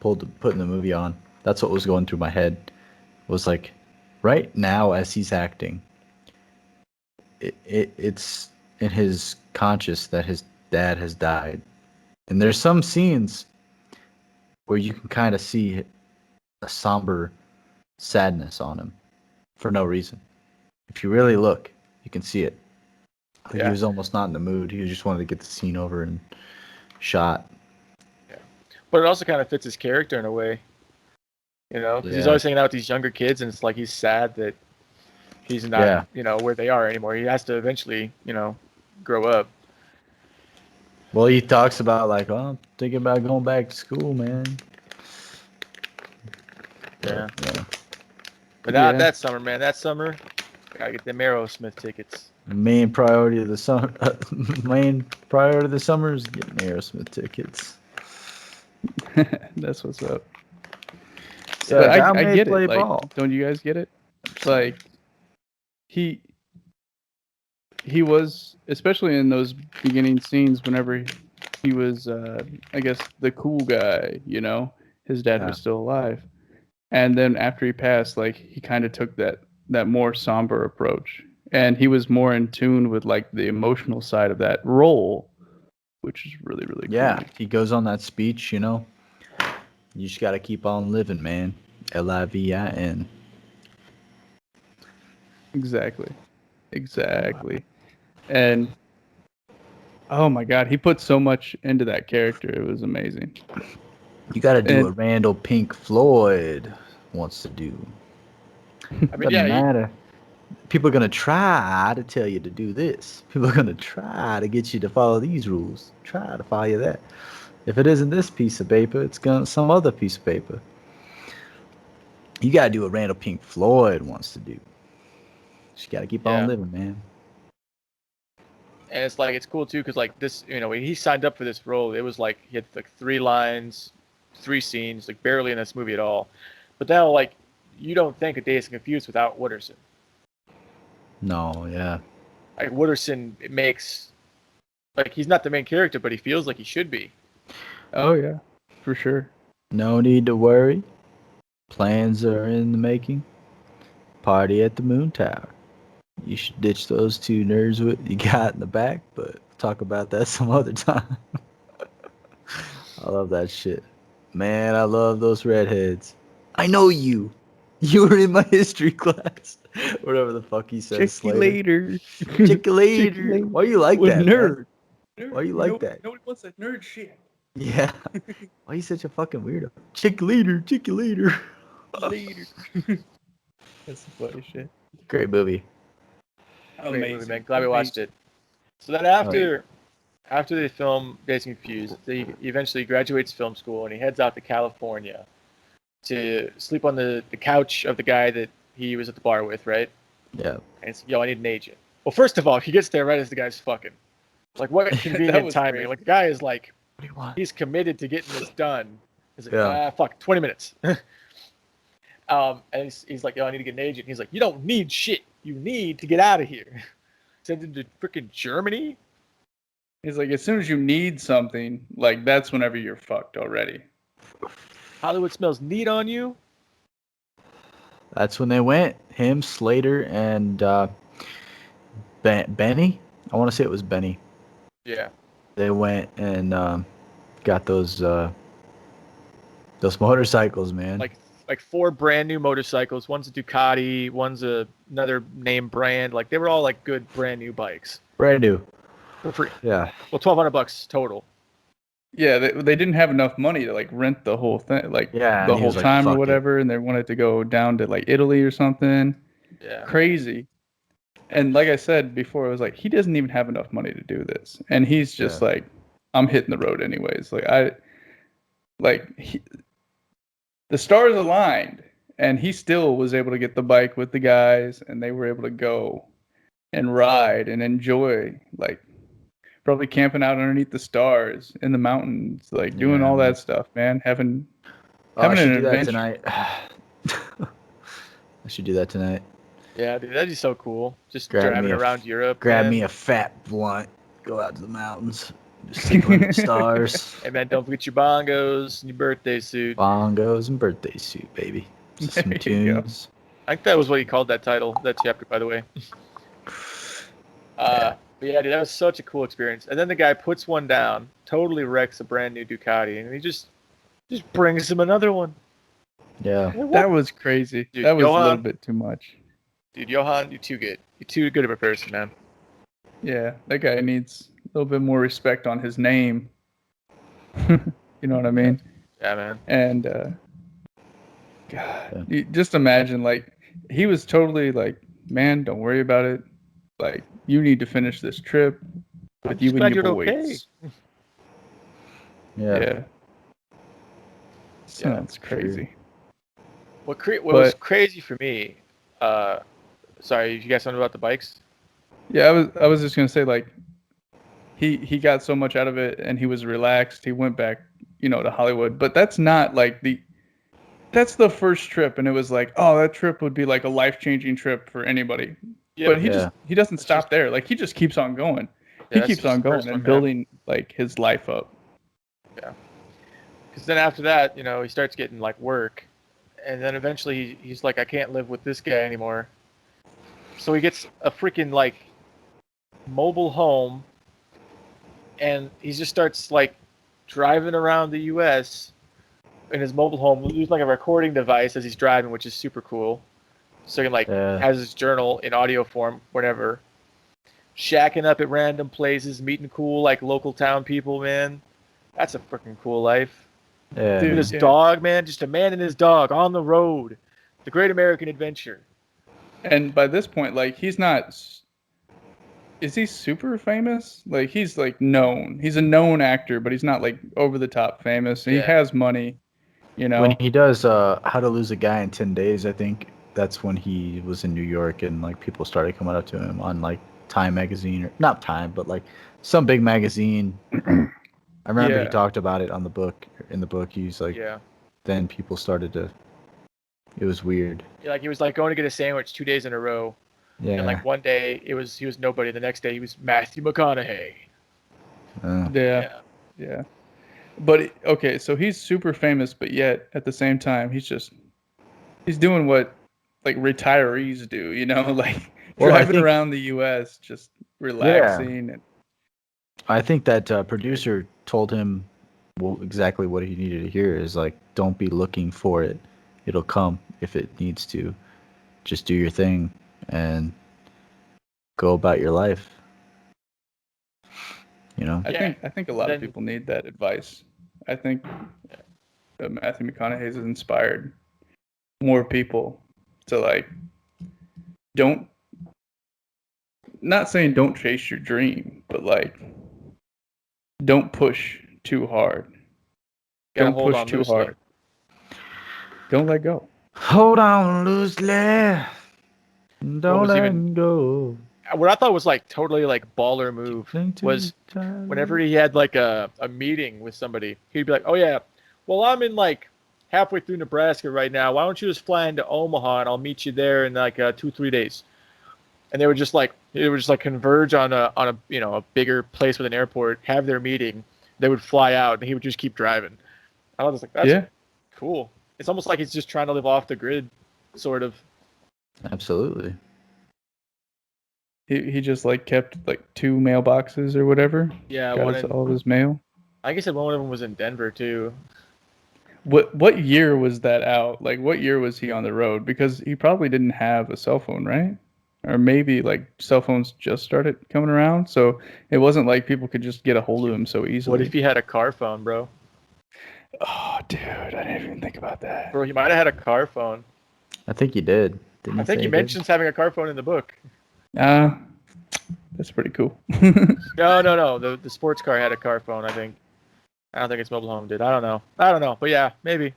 A: putting the movie on, that's what was going through my head. Was like, right now as he's acting, it's in his conscious that his dad has died, and there's some scenes where you can kind of see a somber sadness on him for no reason. If you really look, You can see it. Like,
C: Yeah.
A: he was almost not in the mood. He just wanted to get the scene over and shot.
C: Yeah. But it also kind of fits his character in a way. You know, because he's
A: Yeah.
C: always hanging out with these younger kids, and it's like he's sad that he's not,
A: Yeah.
C: you know, where they are anymore. He has to eventually, you know, grow up.
A: Well, he talks about like, oh, I'm thinking about going back to school, man.
C: Yeah.
A: Yeah.
C: But not
B: Yeah.
C: that summer, man. That summer, gotta get them Aerosmith tickets.
A: Main priority of the summer. Main priority of the summer is getting Aerosmith tickets.
B: That's what's up.
A: So
B: But
A: guy
B: I
A: may
B: get
A: play
B: it. Like,
A: ball.
B: don't you guys get it? Like, he was, especially in those beginning scenes, whenever he was, I guess, the cool guy. You know, his dad
A: Yeah.
B: was still alive, and then after he passed, like, he kind of took that more somber approach, and he was more in tune with like the emotional side of that role, which is really really
A: Yeah,
B: cool.
A: he goes on that speech, you know. You just got to keep on living, man. Livin.
B: Exactly. And oh my god, he put so much into that character. It was amazing.
A: You got to do
B: And
A: what Randall Pink Floyd wants to do.
C: I mean,
A: Doesn't
C: yeah,
A: matter. People are going to try to tell you to do this. People are going to try to get you to follow these rules. Try to follow that. If it isn't this piece of paper, it's going to some other piece of paper. You got to do what Randall Pink Floyd wants to do. Just got to keep
C: Yeah.
A: on living, man.
C: and it's like it's cool too because like this, you know, when he signed up for this role, it was like he had like 3 lines, 3 scenes, like barely in this movie at all. But now, like, you don't think of Dazed and Confused without Wooderson.
A: No, yeah.
C: Like Wooderson, it makes like he's not the main character, but he feels like he should be.
B: oh yeah, for sure.
A: No need to worry. Plans are in the making. Party at the Moon Tower. You should ditch those 2 nerds with you got in the back, but talk about that some other time. I love that shit. Man, I love those redheads. I know you. You were in my history class. Whatever the fuck he says.
B: Check you later.
A: Check you later. Why you like
B: What
A: that,
B: nerd?
A: man? Why you like that?
B: Nobody wants that nerd shit.
A: Yeah. Why you such a fucking weirdo? Check you later. Check you later.
B: Later. That's the funny shit.
A: Great movie.
C: Great movie, man. Glad we watched it. So then after they film Dazed and Confused, he eventually graduates film school and he heads out to California to sleep on the couch of the guy that he was at the bar with, right?
A: Yeah.
C: And it's, yo, I need an agent. Well, first of all, he gets there right as the guy's fucking. Like, what convenient
B: was
C: timing.
B: crazy.
C: Like, the guy is like,
A: What do you want?
C: he's committed to getting this done. He's like,
A: Yeah.
C: fuck, 20 minutes. And he's like, yo, I need to get an agent. He's like, you don't need shit. You need to get out of here. Send him to freaking Germany?
B: He's like, as soon as you need something, like that's whenever you're fucked already.
C: Hollywood smells neat on you?
A: That's when they went. Him, Slater, and Benny. I want to say it was Benny.
C: Yeah.
A: They went and got those motorcycles, man.
C: Like 4 brand new motorcycles. One's a Ducati, one's another name brand. Like, they were all like good brand new bikes.
A: Brand new.
C: For free.
A: Yeah.
C: Well, $1,200 total.
B: Yeah, they didn't have enough money to like rent the whole thing, like
A: Yeah,
B: the
A: and he
B: whole
A: was like,
B: time or
A: "Fuck it."
B: whatever, and they wanted to go down to like Italy or something.
C: Yeah.
B: Crazy. And like I said before, it was like he doesn't even have enough money to do this, and he's just
A: Yeah.
B: like, I'm hitting the road anyways. The stars aligned, and he still was able to get the bike with the guys, and they were able to go and ride and enjoy, like probably camping out underneath the stars in the mountains, like doing
A: Yeah,
B: all
A: man.
B: that stuff, man. Having
A: I should
B: an
A: do that
B: adventure.
A: tonight. I should do that tonight.
C: Yeah, dude, that'd be so cool. Just
A: Grab
C: driving
A: me a-
C: around Europe.
A: Grab
C: man.
A: me a fat blunt. Go out to the mountains. Just sleep under the stars.
C: Hey, man, don't forget your bongos and your birthday suit.
A: Bongos and birthday suit, baby. Just some
B: There you go.
A: tunes.
C: I think that was what he called that title, that chapter, by the way. But yeah, dude, that was such a cool experience. And then the guy puts one down, totally wrecks a brand new Ducati, and he just brings him another one.
A: Yeah.
B: That was crazy.
C: Dude,
B: that was a little
C: Johan-
B: bit too much.
C: Dude, Johan, you're too good. You're too good of a person, man.
B: Yeah, that guy needs a little bit more respect on his name. You know what I mean?
C: Yeah, man.
B: And God, just imagine, like, he was totally like, man, don't worry about it. Like, you need to finish this trip with you and
C: glad
B: your
C: you're
B: boys.
C: okay.
B: Yeah. Sounds crazy.
C: What was crazy for me? Sorry, you guys something about the bikes?
B: Yeah, I was just gonna say, like, he got so much out of it and he was relaxed. He went back, to Hollywood. But that's not like that's the first trip, and it was like, oh, that trip would be like a life-changing trip for anybody.
C: Yeah.
B: But he doesn't stop there. Like, he just keeps on going.
C: Yeah,
B: He keeps on going and building like his life up.
C: Yeah. Because then after that, he starts getting like work, and then eventually he's like, I can't live with this guy anymore. So he gets a freaking like mobile home, and he just starts like driving around the U.S. in his mobile home. He's like a recording device as he's driving, which is super cool. So he can has his journal in audio form, whatever. Shacking up at random places, meeting cool like local town people, man. That's a freaking cool life.
A: Yeah.
C: Dude, his dog, man, just a man and his dog on the road. The Great American Adventure.
B: And by this point, like, he's not. Is he super famous? Like, he's like known. He's a known actor, but he's not like over the top famous. He has money,
A: When he does How to Lose a Guy in 10 Days, I think that's when he was in New York and like people started coming up to him on like Time magazine, or not Time, but like some big magazine. I remember he talked about it in the book. He's like, then people started to. It was weird.
C: Yeah, like he was like going to get a sandwich 2 days in a row.
A: Yeah.
C: And like one day he was nobody. The next day he was Matthew McConaughey.
B: Yeah. But okay, so he's super famous, but yet at the same time he's doing what like retirees do, like driving around the U.S. just relaxing. And
A: I think that producer told him exactly what he needed to hear is like, don't be looking for it. It'll come if it needs to. Just do your thing and go about your life.
B: I think a lot of people need that advice. I think that Matthew McConaughey has inspired more people to like not saying don't chase your dream, but like don't push too hard. Don't push too hard. Don't let go.
A: Hold on loosely. Don't let go.
C: What I thought was like totally like baller move was whenever he had like a meeting with somebody, he'd be like, oh yeah, well I'm in like halfway through Nebraska right now. Why don't you just fly into Omaha and I'll meet you there in like 2-3 days. And they would just like converge on a bigger place with an airport, have their meeting. They would fly out and he would just keep driving. I was like, that's cool. It's almost like he's just trying to live off the grid, sort of.
A: Absolutely.
B: He just like kept like 2 mailboxes or whatever.
C: Yeah,
B: got all of his mail.
C: I guess one of them was in Denver too.
B: What year was that out? Like, what year was he on the road? Because he probably didn't have a cell phone, right? Or maybe like cell phones just started coming around, so it wasn't like people could just get a hold of him so easily.
C: What if he had a car phone, bro?
B: Oh, dude, I didn't even think about that.
C: Bro, he might have had a car phone.
A: I think he did.
C: I think he mentions having a car phone in the book.
B: That's pretty cool.
C: No. The sports car had a car phone, I think. I don't think its mobile home did. I don't know. But yeah, maybe.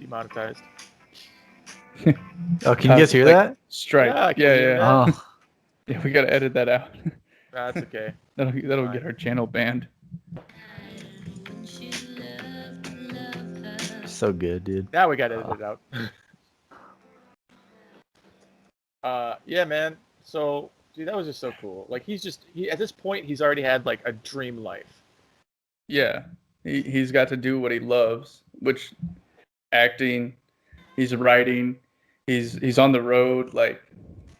C: Demonetized.
A: Oh, can you guys hear that?
B: Strike. Yeah.
A: Oh.
B: Yeah, we gotta edit that out.
C: That's okay.
B: That'll get our channel banned.
A: So good, dude.
C: Now we gotta edit it out. Yeah, man. So, dude, that was just so cool. Like, he at this point, he's already had like a dream life.
B: Yeah, he's got to do what he loves, which acting. He's writing. He's on the road. Like,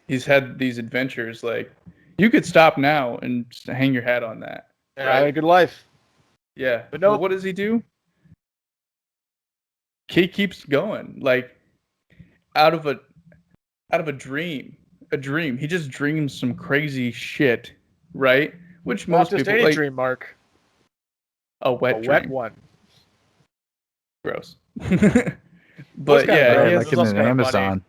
B: he's had these adventures. Like, you could stop now and just hang your hat on that.
C: Yeah, right? I had a good life.
B: Yeah, but no. What does he do? he keeps going, like out of a dream. A dream. He just dreams some crazy shit, right? Which
C: Not
B: most
C: just
B: people
C: any
B: like.
C: dream, Mark.
B: A wet
C: A
B: dream.
C: wet one.
B: Gross.
C: Was
B: But
C: kinda
B: yeah,
C: gross.
B: he
A: Right,
C: It
B: has,
A: like
C: was
A: in
C: also
A: an
C: kinda funny.
A: Amazon.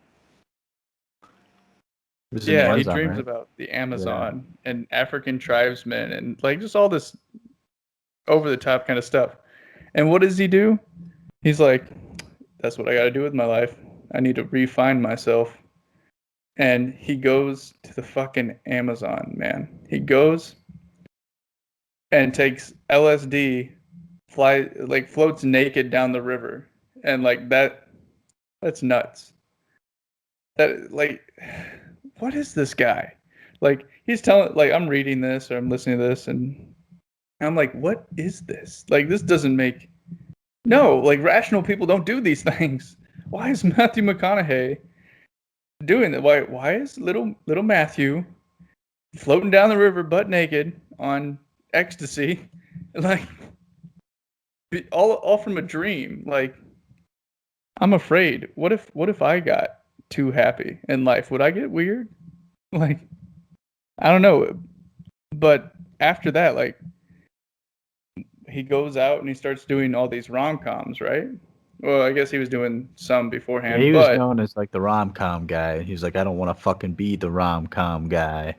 A: It was in the
B: yeah, he
A: Amazon,
B: dreams
A: right?
B: about the Amazon and African tribesmen and like just all this over the top kind of stuff. And what does he do? He's like, that's what I got to do with my life. I need to refine myself. And he goes to the fucking Amazon, man. He goes and takes LSD, floats naked down the river. And like that's nuts. That like what is this guy? Like he's telling like I'm reading this or I'm listening to this and I'm like, what is this? Like this doesn't make no, like rational people don't do these things. Why is Matthew McConaughey doing that? Why is little Matthew floating down the river butt naked on ecstasy? Like all from a dream. Like I'm afraid. What if I got too happy in life? Would I get weird? Like I don't know. But after that, like he goes out and he starts doing all these rom-coms, right? Well, I guess he was doing some
A: Yeah,
B: beforehand,
A: he was
B: but
A: known as like the rom-com guy. He's like, I don't want to fucking be the rom-com guy.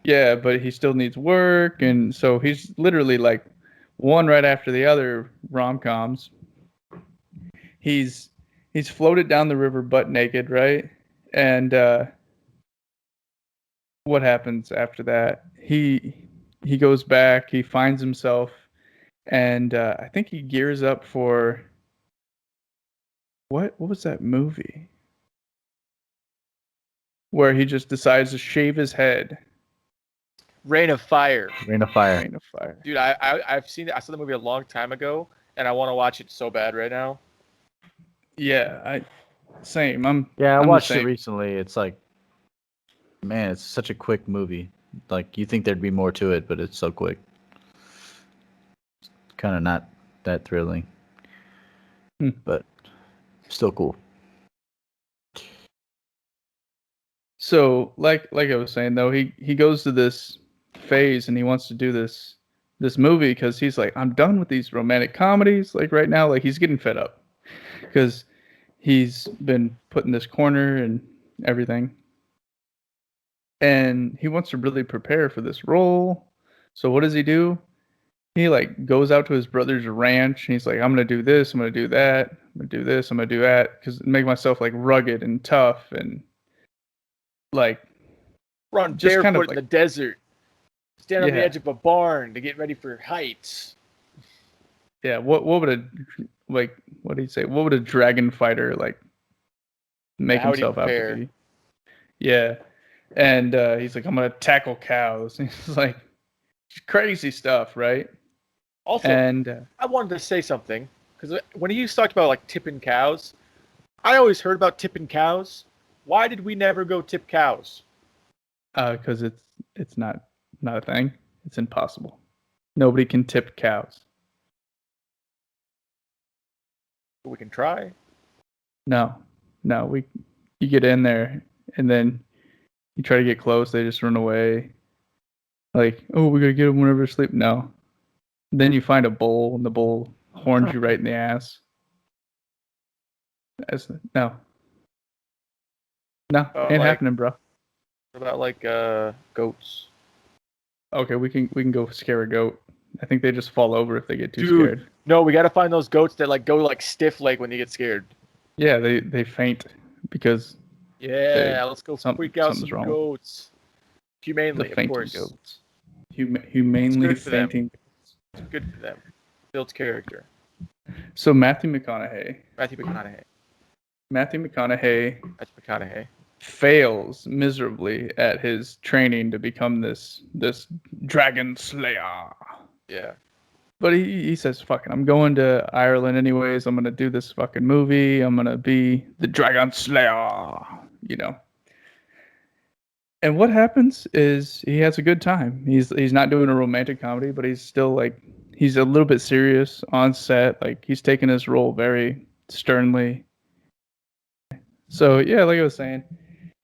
B: yeah, but he still needs work, and so he's literally like one right after the other rom-coms. He's floated down the river butt naked, right? And what happens after that? He goes back, he finds himself, and I think he gears up for what was that movie where he just decides to shave his head?
C: Rain of Fire.
A: Rain of Fire.
B: Rain of Fire.
C: Dude, I've seen it. I saw the movie a long time ago, and I want to watch it so bad right now.
B: Yeah, same.
A: I
B: I'm the
A: watched it
B: same.
A: recently. It's like, man, it's such a quick movie. Like you think there'd be more to it, but it's so quick. Kind of not that thrilling, but still cool.
B: So, like I was saying though, he goes to this phase and he wants to do this movie because he's like, I'm done with these romantic comedies. Like right now, like he's getting fed up because he's been put in this corner and everything, and he wants to really prepare for this role. So what does he do? He like goes out to his brother's ranch and he's like, I'm gonna do this, I'm gonna do that, I'm gonna do this, I'm gonna do that, because make myself like rugged and tough and like
C: Run
B: just
C: barefoot
B: kind of
C: in
B: like
C: the desert. Stand on the
B: Yeah.
C: edge of a barn to get ready for heights.
B: yeah. What would a like what do you say? What would a dragon fighter like make
C: How would he
B: himself out to
C: prepare?
B: be? Yeah, and he's like, I'm gonna tackle cows. He's like crazy stuff, right?
C: Also,
B: And
C: I wanted to say something because when he talked about like tipping cows, I always heard about tipping cows. Why did we never go tip cows?
B: because it's not a thing. It's impossible. Nobody can tip cows.
C: We can try.
B: No, you get in there and then you try to get close. They just run away. Like, oh, we gotta get them whenever they sleep. No. Then you find a bull and the bull horns you right in the ass. No, ain't
C: like-
B: happening, bro.
C: What about like goats?
B: Okay, we can go scare a goat. I think they just fall over if they get too
C: Dude.
B: scared.
C: No, we got to find those goats that like go like stiff leg when you get scared.
B: Yeah, they faint because
C: Yeah, let's go freak out some
B: something's wrong.
C: goats. Humanely,
B: the
C: of
B: fainting
C: course.
B: goats. Humanely
C: It's good for them.
B: fainting.
C: It's good for them. Builds character.
B: So Matthew McConaughey
C: Matthew McConaughey.
B: Matthew McConaughey
C: Matthew McConaughey.
B: fails miserably at his training to become this dragon slayer.
C: Yeah.
B: But he says, fuck it, I'm going to Ireland anyways. I'm going to do this fucking movie. I'm going to be the dragon slayer, you know. And what happens is he has a good time. He's not doing a romantic comedy, but he's still like, he's a little bit serious on set. Like he's taking his role very sternly. So yeah, like I was saying,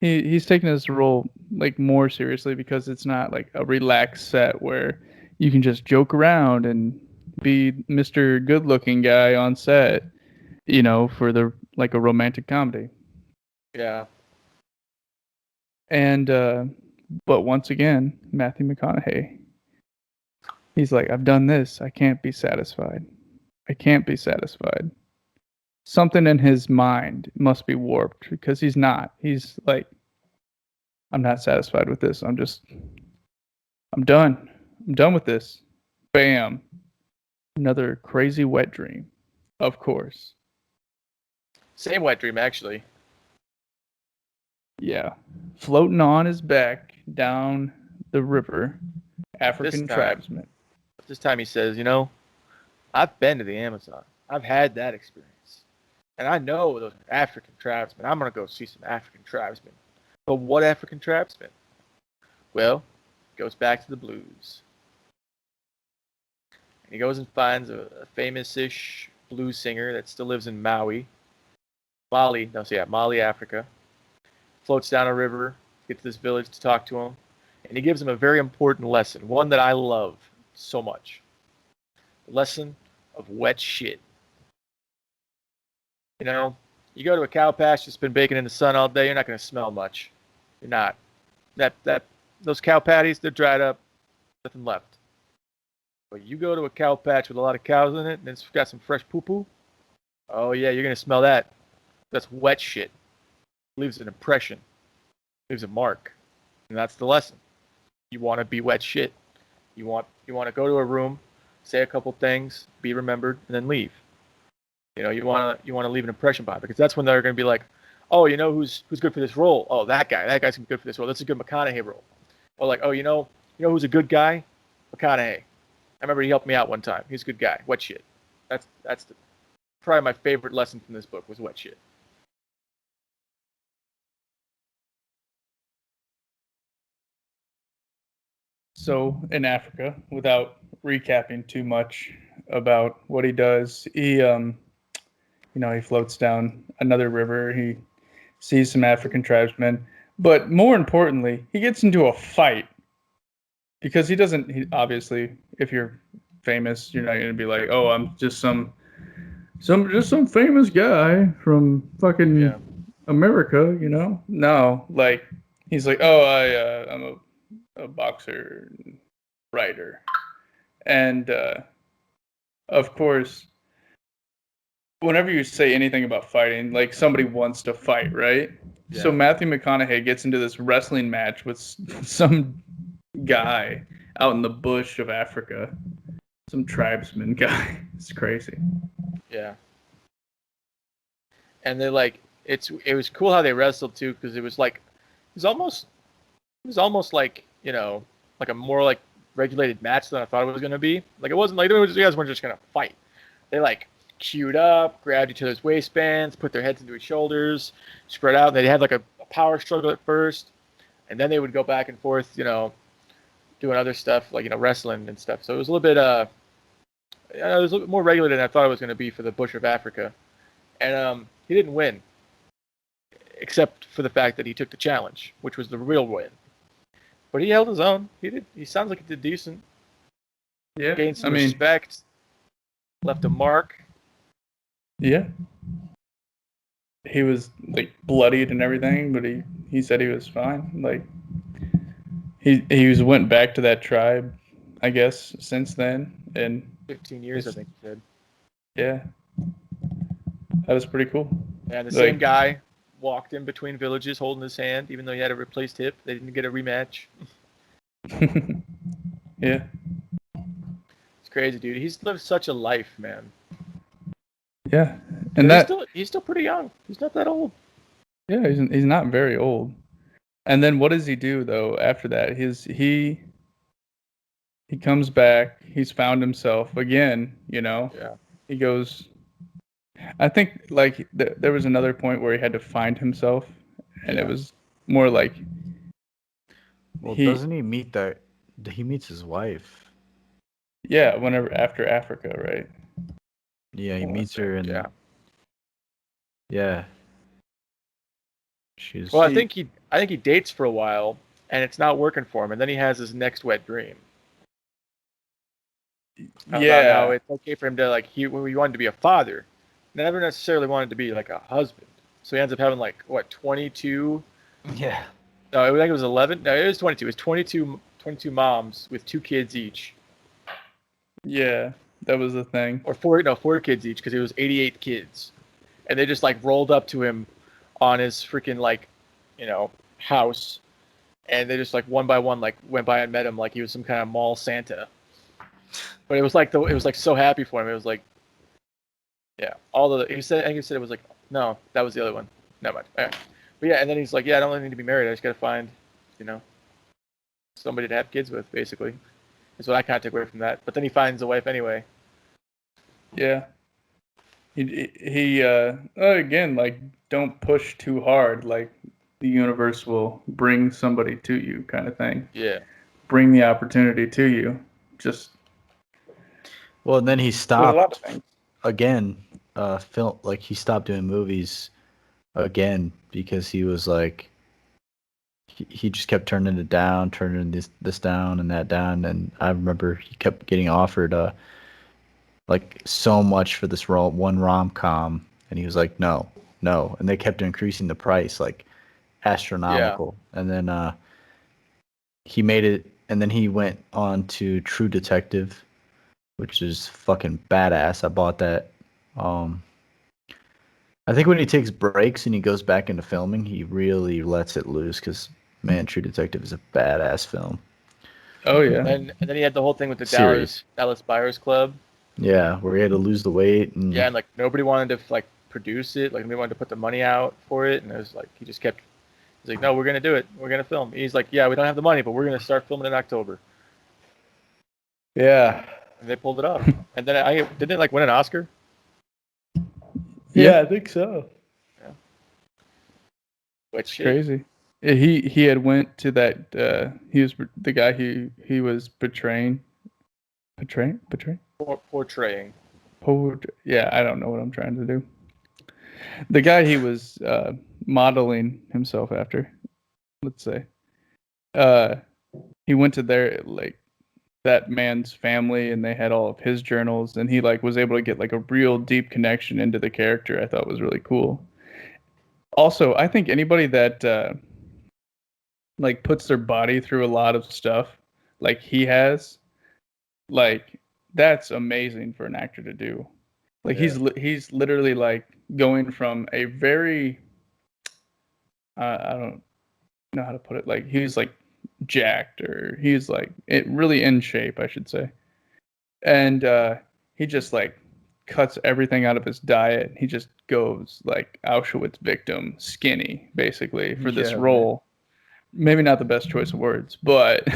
B: he's taking his role like more seriously because it's not like a relaxed set where you can just joke around and be Mr. Good-looking guy on set, for the like a romantic comedy.
C: Yeah.
B: And but once again, Matthew McConaughey, he's like, I've done this. I can't be satisfied. I can't be satisfied. Something in his mind must be warped because he's not. He's like, I'm not satisfied with this. I'm done. I'm done with this. Bam. Another crazy wet dream. Of course.
C: Same wet dream, actually.
B: Yeah. Floating on his back down the river. African tribesmen.
C: This time he says, I've been to the Amazon. I've had that experience. And I know those African tribesmen. I'm going to go see some African tribesmen. But what African tribesmen? Well, goes back to the blues. And he goes and finds a famous-ish blues singer that still lives in Mali, Africa. Floats down a river, gets to this village to talk to him. And he gives him a very important lesson, one that I love so much. The lesson of wet shit. You go to a cow pasture that's been baking in the sun all day, you're not going to smell much. You're not. Those cow patties, they're dried up, nothing left. But you go to a cow patch with a lot of cows in it, and it's got some fresh poo-poo. Oh yeah, you're going to smell that. That's wet shit. Leaves an impression. Leaves a mark. And that's the lesson. You want to be wet shit. You want to go to a room, say a couple things, be remembered, and then leave. You want to leave an impression by it, because that's when they're going to be like, oh, who's good for this role? Oh, that guy's going to be good for this role. That's a good McConaughey role. Or like, oh, who's a good guy? McConaughey. I remember he helped me out one time. He's a good guy. Wet shit. That's probably my favorite lesson from this book was wet shit.
B: So in Africa, without recapping too much about what he does, he floats down another river. He sees some African tribesmen, but more importantly, he gets into a fight because obviously, if you're famous, you're not going to be like, oh, I'm just some famous guy from fucking America, No, like he's like, oh, I'm a boxer, writer, and of course, whenever you say anything about fighting, like somebody wants to fight, right? Yeah. So Matthew McConaughey gets into this wrestling match with some guy out in the bush of Africa, some tribesman guy. It's crazy.
C: Yeah. And they it was cool how they wrestled too, because it was almost like like a more like regulated match than I thought it was gonna be. Like it wasn't like you guys weren't just gonna fight. They queued up, grabbed each other's waistbands, put their heads into each shoulders, spread out. They had like a power struggle at first, and then they would go back and forth, doing other stuff like wrestling and stuff. So it was a little bit it was a little bit more regulated than I thought it was going to be for the Bush of Africa. And he didn't win, except for the fact that he took the challenge, which was the real win. But he held his own. He sounds like he did decent.
B: Yeah,
C: gained some respect, left a mark.
B: Yeah. He was like bloodied and everything, but he said he was fine. Like he went back to that tribe, I guess, since then. And
C: 15 years, I think he said.
B: Yeah. That was pretty cool.
C: And the same guy walked in between villages holding his hand, even though he had a replaced hip. They didn't get a rematch.
B: Yeah.
C: It's crazy, dude. He's lived such a life, man.
B: Yeah. And
C: he's still pretty young. He's not that old.
B: Yeah, he's not very old. And then what does he do though after that? He comes back. He's found himself again,
C: Yeah.
B: He goes, I think like there was another point where he had to find himself, and it was more like.
A: Well, doesn't he meet that? He meets his wife.
B: Yeah, whenever after Africa, right?
A: Yeah, he meets her, and Yeah. She's
C: Well, I think he dates for a while, and it's not working for him, and then he has his next wet dream about how
B: Yeah.
C: it's okay for him to like he wanted to be a father, never necessarily wanted to be like a husband. So he ends up having like what 22.
A: yeah.
C: No, I think it was 11. No, it was 22. It was 22 moms with 2 kids each,
B: Yeah. That was the thing.
C: or four kids each, because it was 88 kids, and they just like rolled up to him on his freaking like, house, and they just like one by one like went by and met him like he was some kind of mall Santa. But it was like it was like so happy for him. It was like, yeah, I think he said it was like, no, that was the other one. Never mind. All right. But yeah, and then he's like, yeah, I don't really need to be married. I just gotta find, you know, somebody to have kids with, basically. Is what I kind of took away from that. But then he finds a wife anyway.
B: Yeah. He again, like, don't push too hard. Like, the universe will bring somebody to you, kind of thing.
C: Yeah.
B: Bring the opportunity to you. Just
A: Well, and then he
B: with a lot of
A: stopped
B: things.
A: again. Film like he stopped doing movies again because he was like he just kept turning it down, turning this down and that down. And I remember he kept getting offered like so much for this one rom-com, and he was like no, no, and they kept increasing the price like
C: Yeah.
A: astronomical. And then he made it, and then he went on to True Detective, which is fucking badass. I bought that. Um, I think when he takes breaks and he goes back into filming, he really lets it loose because, man, True Detective is a badass film.
B: Oh yeah.
C: And then he had the whole thing with the
A: Series.
C: Dallas Buyers Club.
A: Yeah, where he had to lose the weight and
C: Yeah, and like nobody wanted to like produce it. Like nobody wanted to put the money out for it, and it was like he just kept. He's like, no, we're gonna do it. We're gonna film. He's like, yeah, we don't have the money, but we're gonna start filming in October.
B: Yeah.
C: And they pulled it off. And then I didn't it like win an Oscar.
B: Yeah, I think so.
C: Yeah. Which
B: It's crazy. He had went to that. He was the guy he was portraying.
C: portraying.
B: Yeah, I don't know what I'm trying to do. The guy he was modeling himself after, let's say. Uh, he went to their like that man's family, and they had all of his journals, and he like was able to get like a real deep connection into the character. I thought was really cool. Also, I think anybody that like puts their body through a lot of stuff, like he has, like that's amazing for an actor to do. Like he's literally like going from a very I don't know how to put it. Like he's like jacked, or he's like really in shape, I should say. And he just like cuts everything out of his diet. He just goes like Auschwitz victim, skinny, basically, for this role. Maybe not the best choice of words, but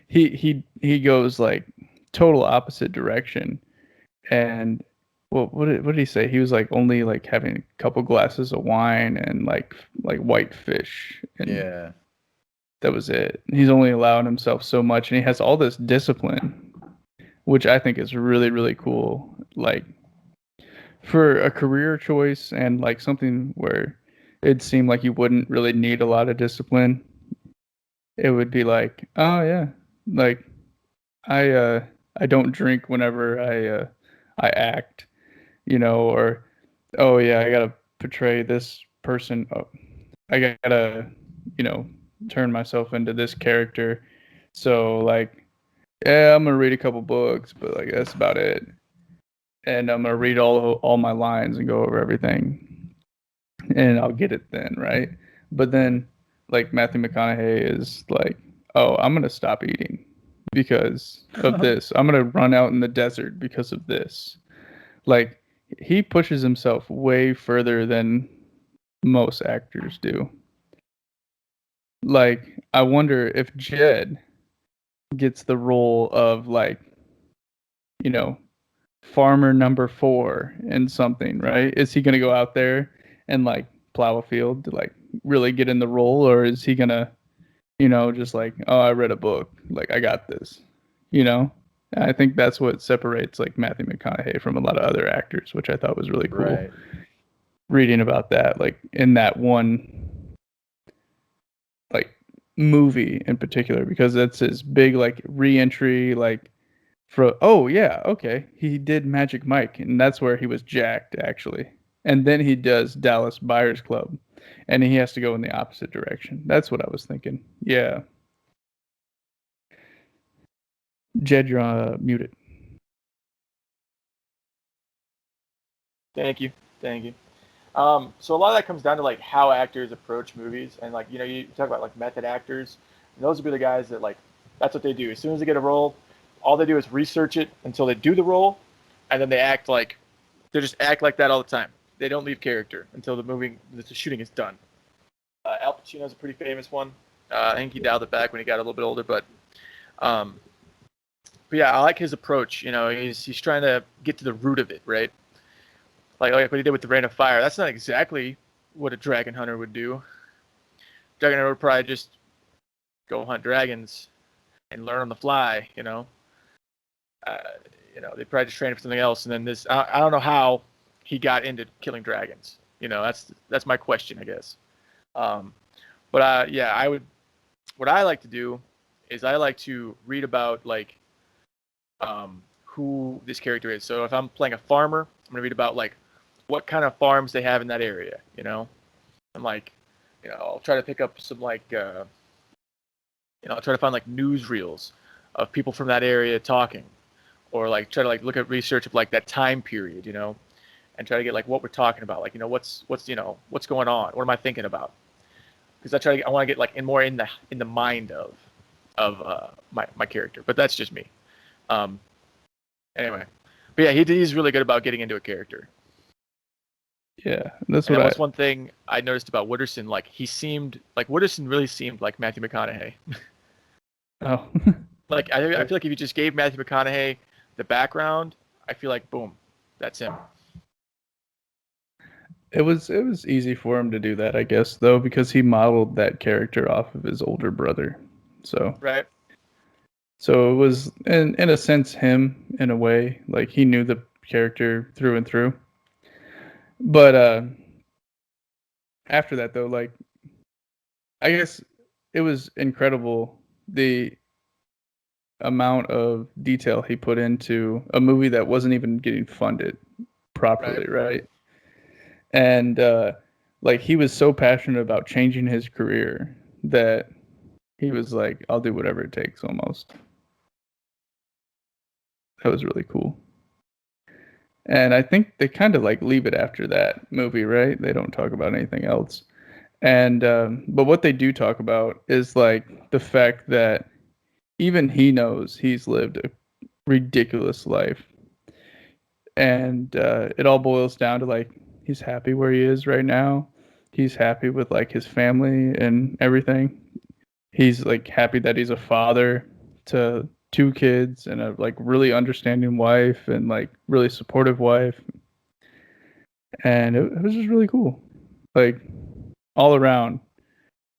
B: he goes like total opposite direction. And well, what did he say? He was like only like having a couple glasses of wine and like white fish, and
A: yeah.
B: that was it. He's only allowing himself so much, and he has all this discipline, which I think is really really cool. Like for a career choice, and like something where it seemed like you wouldn't really need a lot of discipline. It would be like, oh yeah, like I don't drink whenever I act, or oh yeah, I gotta portray this person. Oh, I gotta, you know, turn myself into this character. So like, yeah, I'm gonna read a couple books, but like that's about it. And I'm gonna read all my lines and go over everything, and I'll get it then, right? But then, like Matthew McConaughey is like, oh, I'm gonna stop eating because of this. I'm gonna run out in the desert because of this. Like he pushes himself way further than most actors do. Like I wonder if Jed gets the role of like, you know, farmer number 4 in something, right? Is he gonna go out there and like plow a field to like really get in the role, or is he gonna, just like, oh, I read a book, like I got this, you know? And I think that's what separates like Matthew McConaughey from a lot of other actors, which I thought was really cool.
A: Right.
B: reading about that, like in that one like movie in particular, because that's his big like re-entry, like oh yeah, okay, he did Magic Mike, and that's where he was jacked actually, and then he does Dallas Buyers Club, and he has to go in the opposite direction. That's what I was thinking. Yeah, Jed, you're muted.
C: Thank you. Thank you. So a lot of that comes down to like how actors approach movies, and like you talk about like method actors. And those would be the guys that like that's what they do. As soon as they get a role, all they do is research it until they do the role, and then they just act like that all the time. They don't leave character until the shooting is done. Al Pacino's a pretty famous one. I think he dialed it back when he got a little bit older, um, but yeah, I like his approach. He's trying to get to the root of it, right? Like what he did with the Rain of Fire. That's not exactly what a dragon hunter would do. Dragon hunter would probably just go hunt dragons and learn on the fly. They probably just train for something else. And then this, I don't know how he got into killing dragons. That's my question, I guess. Yeah, I would. What I like to do is I like to read about like who this character is. So if I'm playing a farmer, I'm gonna read about like what kind of farms they have in that area, and like, I'll try to pick up some like, I'll try to find like newsreels of people from that area talking, or like try to like look at research of like that time period, and try to get like what we're talking about, like, what's going on, what am I thinking about? Because I want to get like more in the mind of my character, but that's just me. Anyway, but yeah, he's really good about getting into a character.
B: Yeah, that's
C: and
B: what
C: that's one thing I noticed about Wooderson. Like Wooderson really seemed like Matthew McConaughey.
B: Oh.
C: Like I feel like if you just gave Matthew McConaughey the background, I feel like boom, that's him.
B: It was easy for him to do that, I guess, though, because he modeled that character off of his older brother. So
C: Right.
B: So it was in a sense him in a way, like he knew the character through and through. But after that though, like I guess it was incredible the amount of detail he put into a movie that wasn't even getting funded properly, right? And like he was so passionate about changing his career that he was like, I'll do whatever it takes almost. That was really cool. And I think they kind of like leave it after that movie, right? They don't talk about anything else. And but what they do talk about is like the fact that even he knows he's lived a ridiculous life, and it all boils down to like he's happy where he is right now. He's happy with like his family and everything. He's like happy that he's a father to two kids and a like really understanding wife and like really supportive wife, and it was just really cool. Like all around,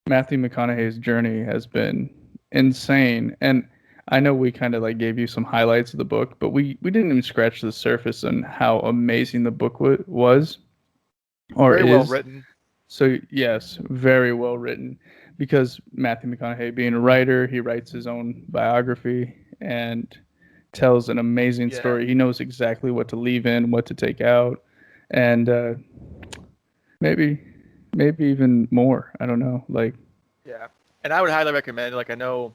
B: Matthew McConaughey's journey has been insane. And I know we kind of like gave you some highlights of the book, but we didn't even scratch the surface on how amazing the book was or
C: very
B: is.
C: well written.
B: So yes, very well written, because Matthew McConaughey being a writer, he writes his own biography and tells an amazing story. He knows exactly what to leave in, what to take out, and maybe even more. I don't know. Like,
C: Yeah, and I would highly recommend. Like I know,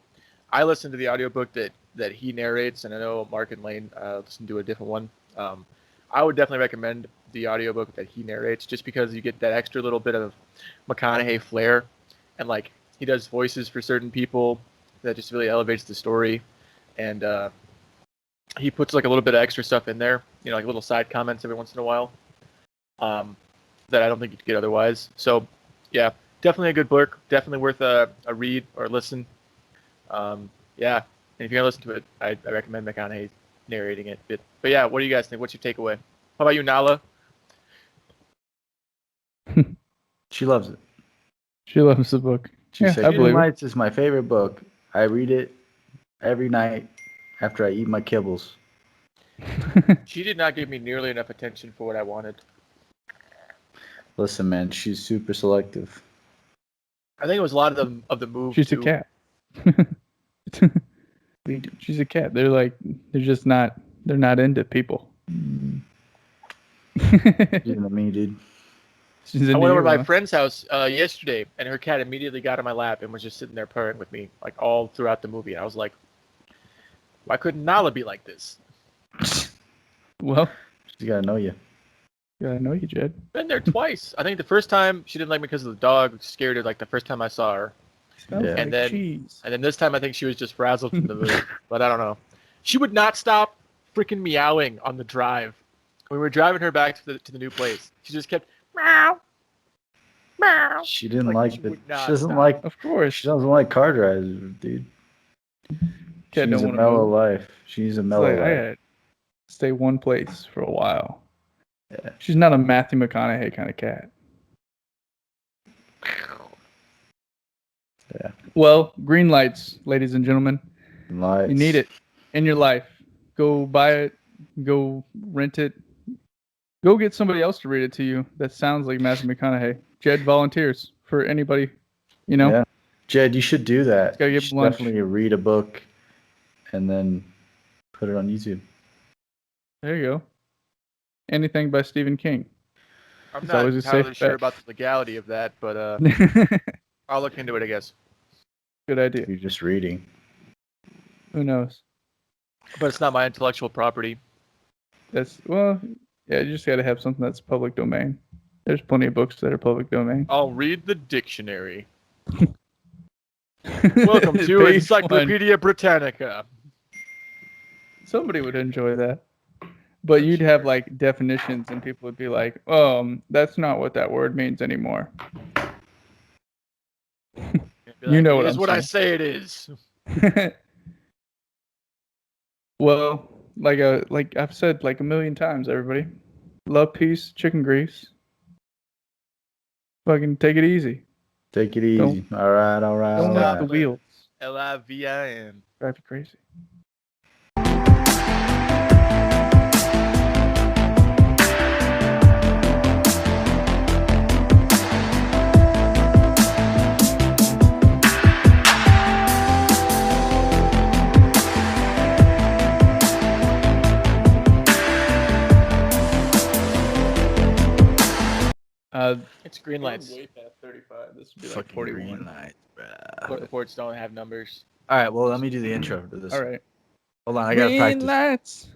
C: I listened to the audiobook that he narrates, and I know Mark and Lane listened to a different one. I would definitely recommend the audiobook that he narrates, just because you get that extra little bit of McConaughey flair, and like he does voices for certain people that just really elevates the story, and he puts like a little bit of extra stuff in there, like little side comments every once in a while, that I don't think you'd get otherwise. So, yeah, definitely a good book. Definitely worth a read or listen. Yeah, and if you're gonna listen to it, I recommend McConaughey narrating it. But yeah, what do you guys think? What's your takeaway? How about you, Nala?
A: She loves it.
B: She loves the book.
A: She
B: Yeah,
A: said
B: I believe
A: Greenlights is my favorite book. I read it every night after I eat my kibbles.
C: She did not give me nearly enough attention for what I wanted.
A: Listen, man, she's super selective.
C: I think it was a lot of the move.
B: She's
C: too.
B: a cat. She's a cat. They're just not. They're not into people.
A: She's into me, dude.
B: She's
C: I
B: into
C: went over
B: you,
C: to my
B: huh?
C: friend's house yesterday, and her cat immediately got on my lap and was just sitting there purring with me, like all throughout the movie. I was like, why couldn't Nala be like this?
B: Well,
A: She's gotta know you.
B: yeah, I know you, Jed.
C: Been there twice. I think the first time she didn't like me because of the dog. Scared her like the first time I saw her,
B: Smells
A: Yeah.
B: like
C: And then-
B: cheese.
C: and then this time I think she was just frazzled from the move. But I don't know. She would not stop freaking meowing on the drive. When we were driving her back to the new place, she just kept meow, meow.
A: She didn't
C: Like,
A: like
C: she
A: the.
C: would not
A: She doesn't
C: stop.
A: like.
B: Of course.
A: She doesn't like car drives, dude. She
B: Cat
A: needs
B: don't
A: a
B: wanna
A: mellow
B: move.
A: life. She needs a
B: It's
A: mellow
B: like, I
A: life.
B: had to stay one place for a while.
A: Yeah.
B: She's not a Matthew McConaughey kind of cat.
A: Yeah.
B: Well, Greenlights, ladies and gentlemen.
A: Lights.
B: You need it in your life. Go buy it. Go rent it. Go get somebody else to read it to you. That sounds like Matthew McConaughey. Jed volunteers for anybody. You know,
A: Yeah. Jed, you should do that.
B: Gotta
A: You
B: give
A: should
B: him lunch.
A: definitely read a book and then put it on YouTube.
B: there you go. Anything by Stephen King.
C: I'm
B: It's
C: not
B: always a
C: entirely
B: safe
C: sure
B: bet.
C: about the legality of that, but
B: Good
C: I'll look into it, I guess.
B: idea.
A: You're just reading.
B: Who knows?
C: But it's not my intellectual property.
B: Yeah, you just got to have something that's public domain. There's plenty of books that are public domain.
C: I'll read the dictionary. Welcome to
B: Page
C: Encyclopedia Britannica.
B: 1. Somebody would enjoy that. But you'd have like definitions, and people would be like, that's not what that word means anymore. You know what
C: It's
B: I'm
C: what I
B: saying.
C: say it is.
B: Well, like I've said like a million times, everybody. Love, peace, chicken grease. Fucking take it easy.
A: Take it easy.
B: Don't-
A: All right, all right,
B: Don't
A: all
B: let
A: right.
B: the wheels
C: Livin.
B: drive you crazy.
C: It's green lights.
B: Way past 35. This would be like
A: Fucking
B: 41.
A: green lights, bruh.
C: Court reports don't have numbers.
A: All right, well, let me do the intro to this.
B: All right.
A: Hold on, I gotta practice.
B: Lights.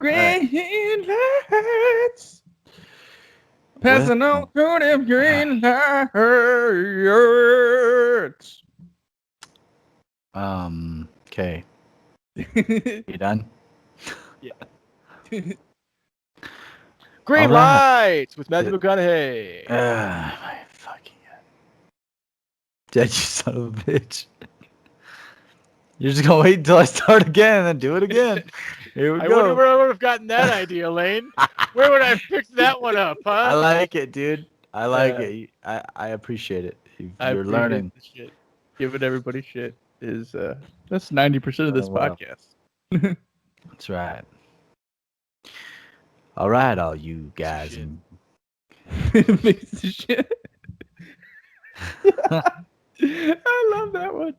A: right.
B: Green lights. Passing on through them green lights.
A: Okay. You done?
C: Green
A: All right.
C: lights with Matthew McConaughey.
A: My fucking God. Dad, you son of a bitch. You're just gonna wait until I start again and then do it again. Here we
C: I wonder
A: go.
C: where I would have gotten that idea, Lane. Where would I have picked that one up, huh?
A: I like it, dude. I like
B: Yeah.
A: it. I appreciate it.
B: I
A: You're
B: appreciate
A: learning.
B: the shit. Giving everybody shit is that's 90% of this
A: Oh, wow.
B: podcast.
A: That's right. All right, all you guys.
C: shit.
A: And
B: Piece of shit. I love that one.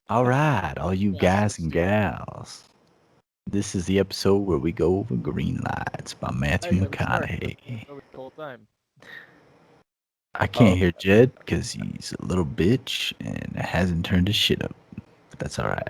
A: all right, all you guys and gals. This is the episode where we go over Green Lights by Matthew
C: Hey, that was smart.
A: McConaughey.
C: Over the whole time.
A: I can't
B: Oh.
A: hear Jed because he's a little bitch and hasn't turned his shit up. But that's all right.